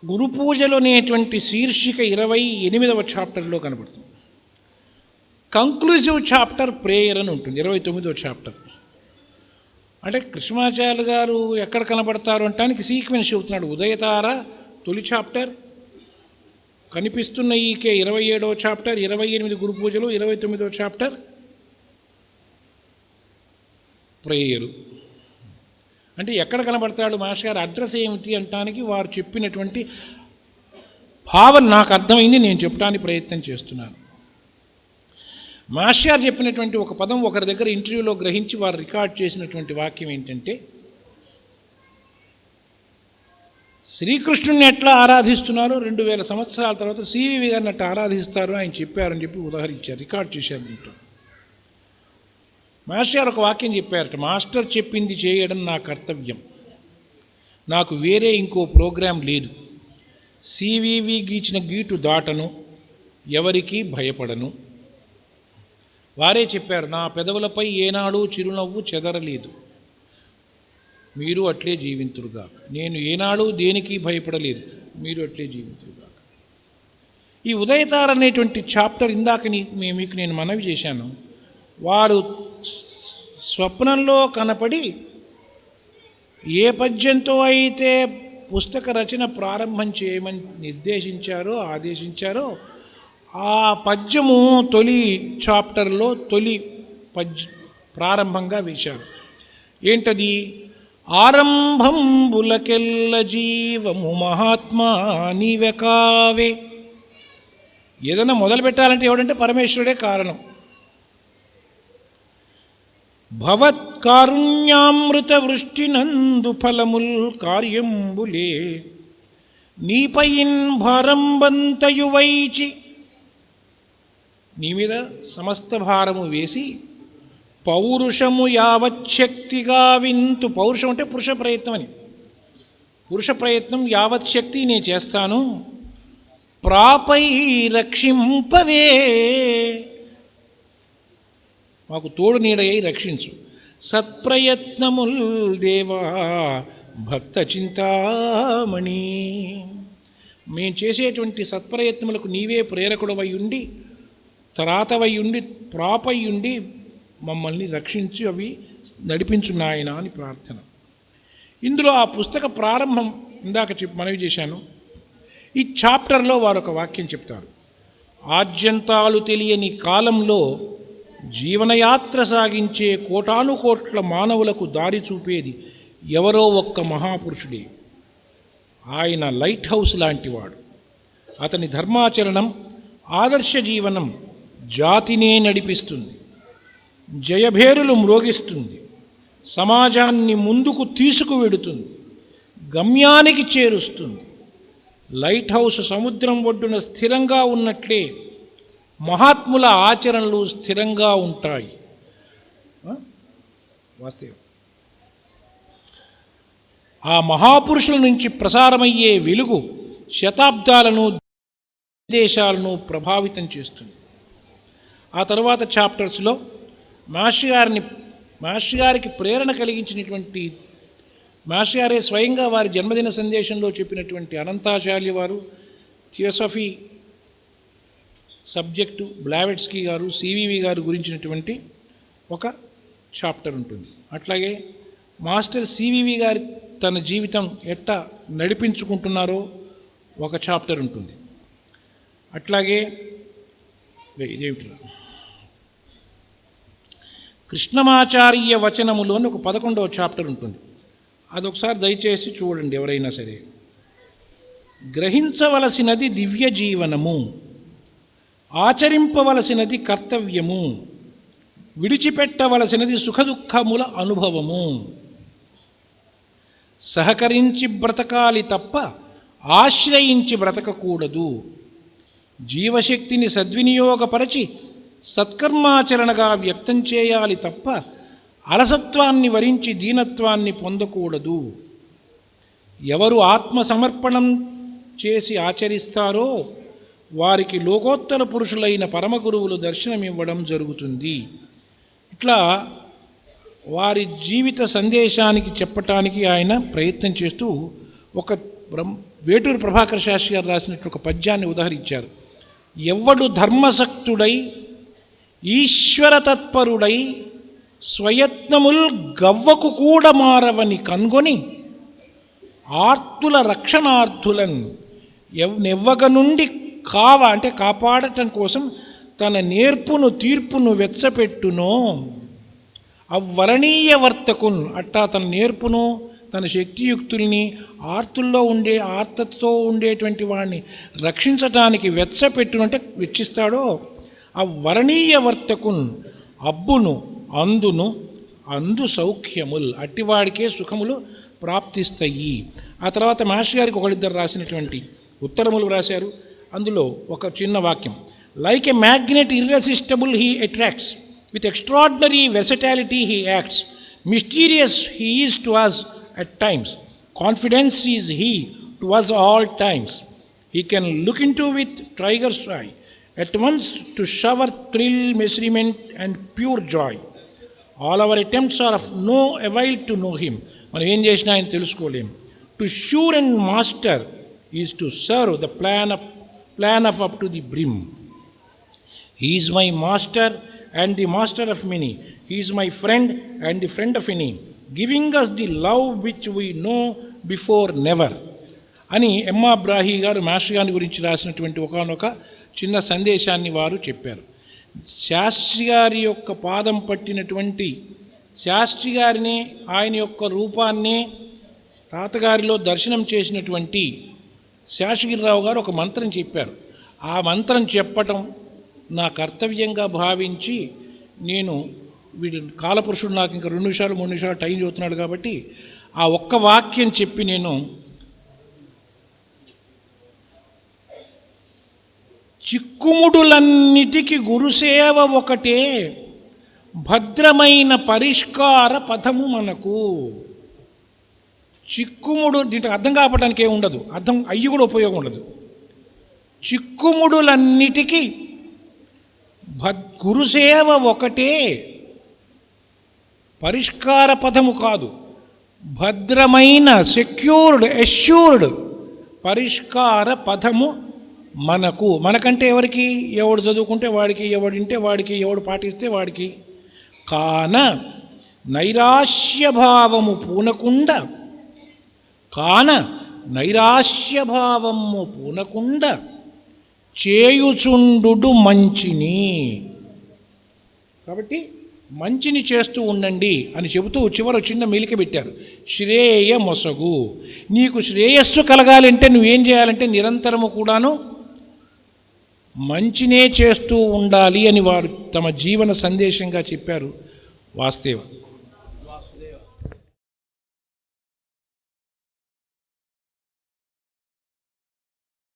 గురు పూజలు అనేటువంటి శీర్షిక 28వ చాప్టర్లో కనబడుతుంది. కంక్లూజివ్ చాప్టర్ ప్రేయర్ అని ఉంటుంది 29వ చాప్టర్. అంటే కృష్ణమాచార్య గారు ఎక్కడ కనబడతారు అంటానికి సీక్వెన్స్ చెబుతున్నాడు. ఉదయతార తొలి చాప్టర్, కనిపిస్తున్న ఈకే 27వ చాప్టర్, 28 గురు పూజలు, 29వ చాప్టర్ ప్రేయరు. అంటే ఎక్కడ కనబడతాడు మాస్టర్ గారు, అడ్రస్ ఏమిటి అంటానికి వారు చెప్పినటువంటి భావన నాకు అర్థమైంది, నేను చెప్పడానికి ప్రయత్నం చేస్తున్నాను. మాస్టర్ గారు చెప్పినటువంటి ఒక పదం ఒకరి దగ్గర ఇంటర్వ్యూలో గ్రహించి వారు రికార్డ్ చేసినటువంటి వాక్యం ఏంటంటే, శ్రీకృష్ణుని ఎట్లా ఆరాధిస్తున్నారో 2000 సంవత్సరాల తర్వాత సివివి గారిని అట్లా ఆరాధిస్తారు ఆయన చెప్పారని చెప్పి ఉదాహరించారు, రికార్డ్ చేశారు. దీంట్లో మాస్టర్ గారు ఒక వాక్యం చెప్పారట, మాస్టర్ చెప్పింది చేయడం నా కర్తవ్యం, నాకు వేరే ఇంకో ప్రోగ్రాం లేదు, సివివి గీచిన గీటు దాటను, ఎవరికీ భయపడను. వారే చెప్పారు, నా పెదవులపై ఏనాడు చిరునవ్వు చెదరలేదు, మీరు అట్లే జీవింతురుగాక. నేను ఏనాడు దేనికి భయపడలేదు, మీరు అట్లే జీవింతురుగాక. ఈ ఉదయతార అనేటువంటి చాప్టర్ ఇందాక మీకు నేను మనవి చేశాను. వారు స్వప్నంలో కనపడి ఏ పద్యంతో అయితే పుస్తక రచన ప్రారంభం చేయమని నిర్దేశించారో ఆదేశించారో ఆ పద్యము తొలి చాప్టర్లో తొలి ప్రారంభంగా వేశారు. ఏంటది? ఆరంభంబులకెల్ల జీవము మహాత్మా నీవే కావే. ఏదైనా మొదలు పెట్టాలంటే ఎవడంటే పరమేశ్వరుడే కారణం. భవత్కారుణ్యామృత వృష్టినందు ఫలముల్ కార్యంబులే నీపైన్ భారంబంతయువైచి, నీ మీద సమస్త భారము వేసి పౌరుషము యావచ్చక్తిగా వింతు. పౌరుషం అంటే పురుష ప్రయత్నం అని. పురుష ప్రయత్నం యావచ్చక్తి నేను చేస్తాను. ప్రాపై రక్షింపవే, మాకు తోడు నీడయ్యి రక్షించు. సత్ప్రయత్నముల్ దేవా భక్త చింతామణి, మేము చేసేటువంటి సత్ప్రయత్నములకు నీవే ప్రేరకుడవై ఉండి, త్రాతవై ఉండి, ప్రాపై ఉండి మమ్మల్ని రక్షించి అవి నడిపించు నాయన అని ప్రార్థన. ఇందులో ఆ పుస్తక ప్రారంభం ఇందాక మనవి చేశాను. ఈ చాప్టర్లో వారు ఒక వాక్యం చెప్తారు. ఆద్యంతాలు తెలియని కాలంలో జీవనయాత్ర సాగించే కోటానుకోట్ల మానవులకు దారి చూపేది ఎవరో ఒక్క మహాపురుషుడే. ఆయన లైట్ హౌస్ లాంటివాడు. అతని ధర్మాచరణం, ఆదర్శ జీవనం జాతినే నడిపిస్తుంది, జయభేరులు మ్రోగిస్తుంది, సమాజాన్ని ముందుకు తీసుకువెడుతుంది, గమ్యానికి చేరుస్తుంది. లైట్ హౌస్ సముద్రం ఒడ్డున స్థిరంగా ఉన్నట్లే మహాత్ముల ఆచరణలు స్థిరంగా ఉంటాయి. వాస్తవం. ఆ మహాపురుషుల నుంచి ప్రసారమయ్యే వెలుగు శతాబ్దాలను, దేశాలను ప్రభావితం చేస్తుంది. ఆ తర్వాత చాప్టర్స్లో మాస్టర్ గారికి ప్రేరణ కలిగించినటువంటి, మాస్టర్ గారే స్వయంగా వారి జన్మదిన సందేశంలో చెప్పినటువంటి అనంతాచార్య వారు, థియోసఫీ సబ్జెక్టు బ్లావెట్స్కీ గారు, సివివి గారు గురించినటువంటి ఒక చాప్టర్ ఉంటుంది. అట్లాగే మాస్టర్ సివివి గారి తన జీవితం ఎట్టా నడిపించుకుంటున్నారో ఒక చాప్టర్ ఉంటుంది. అట్లాగే ఇదేమిటి కృష్ణమాచార్య వచనములోని ఒక 11వ చాప్టర్ ఉంటుంది. అదొకసారి దయచేసి చూడండి ఎవరైనా సరే. గ్రహించవలసినది దివ్య జీవనము, ఆచరింపవలసినది కర్తవ్యము, విడిచిపెట్టవలసినది సుఖదుఖముల అనుభవము. సహకరించి బ్రతకాలి తప్ప ఆశ్రయించి బ్రతకకూడదు. జీవశక్తిని సద్వినియోగపరచి సత్కర్మాచరణగా వ్యక్తం చేయాలి తప్ప అలసత్వాన్ని వరించి దీనత్వాన్ని పొందకూడదు. ఎవరు ఆత్మసమర్పణం చేసి ఆచరిస్తారో వారికి లోకోత్తర పురుషులైన పరమగురువులు దర్శనమివ్వడం జరుగుతుంది. ఇట్లా వారి జీవిత సందేశానికి చెప్పటానికి ఆయన ప్రయత్నం చేస్తూ ఒక వేటూరు ప్రభాకర శాస్త్రి గారు రాసినట్టు ఒక పద్యాన్ని ఉదహరించారు. ఎవ్వడు ధర్మసక్తుడై ఈశ్వర తత్పరుడై స్వయత్నముల్ గవ్వకు కూడా మారవని కనుగొని ఆర్తుల రక్షణార్థులన్ నెవ్వగ నుండి అంటే కాపాడటం కోసం తన నేర్పును తీర్పును వెచ్చపెట్టునో అవ్వరణీయ వర్తకున్ అట్టా తన నేర్పును తన శక్తియుక్తుల్ని ఆర్తతో ఉండేటువంటి వాడిని రక్షించటానికి వెచ్చపెట్టును అంటే వెచ్చిస్తాడో అవ్వరణీయ వర్తకున్ అబ్బును అందు సౌఖ్యముల్ అట్టివాడికే సుఖములు ప్రాప్తిస్తాయి. ఆ తర్వాత మాస్టర్ గారికి ఒకళ్ళిద్దరు రాసినటువంటి ఉత్తరములు రాశారు. అందులో ఒక చిన్న వాక్యం, like a magnet irresistible he attracts, with extraordinary versatility he acts, mysterious he is to us at times, confidence is he to us all times, he can look in to with triggers I at once to shower thrill, merriment and pure joy. All our attempts are of no avail to know him. మనం ఏం చేసినా ఆయన తెలుసుకోలేం. To sure and master is to serve the plan of up to the brim. He is my master and the master of many. He is my friend and the friend of any, giving us the love which we know before never. అని ఎమ్మా బ్రాహీ గారు మాస్టర్ గారి గురించి రాసినటువంటి ఒకనొక చిన్న సందేశాన్ని వారు చెప్పారు. శాస్త్రి గారి యొక్క పాదం పట్టినటువంటి శాస్త్రి గారిని, ఆయన యొక్క రూపాన్ని తాతగారిలో దర్శనం చేసినటువంటి శేషగిరిరావు గారు ఒక మంత్రం చెప్పారు. ఆ మంత్రం చెప్పటం నా కర్తవ్యంగా భావించి నేను వీడు కాలపురుషుడు నాకు ఇంకా 2 నిమిషాలు 3 నిమిషాలు టైం చెబుతున్నాడు కాబట్టి ఆ ఒక్క వాక్యం చెప్పి నేను చిక్కుముడులన్నిటికీ గురుసేవ ఒకటే భద్రమైన పరిష్కార పథము మనకు. చిక్కుముడు దీంట్లో అర్థం కాపడానికి ఏమి ఉండదు, అర్థం అయ్యి కూడా ఉపయోగం ఉండదు. చిక్కుముడులన్నిటికీ గురుసేవ ఒకటే, పరిష్కార పథము కాదు, భద్రమైన ఎష్యూర్డ్ పరిష్కార పథము మనకంటే ఎవరికి, ఎవడు చదువుకుంటే వాడికి, ఎవడింటే వాడికి, ఎవడు పాటిస్తే వాడికి. కాన నైరాశ్యభావము పూనకుండ చేయుచుండు మంచిని. కాబట్టి మంచిని చేస్తూ ఉండండి అని చెబుతూ చివరి చిన్న మెలిక పెట్టారు. శ్రేయ మొసగు, నీకు శ్రేయస్సు కలగాలంటే నువ్వేం చేయాలంటే నిరంతరము కూడాను మంచినే చేస్తూ ఉండాలి అని వారు తమ జీవన సందేశంగా చెప్పారు వాస్తవ.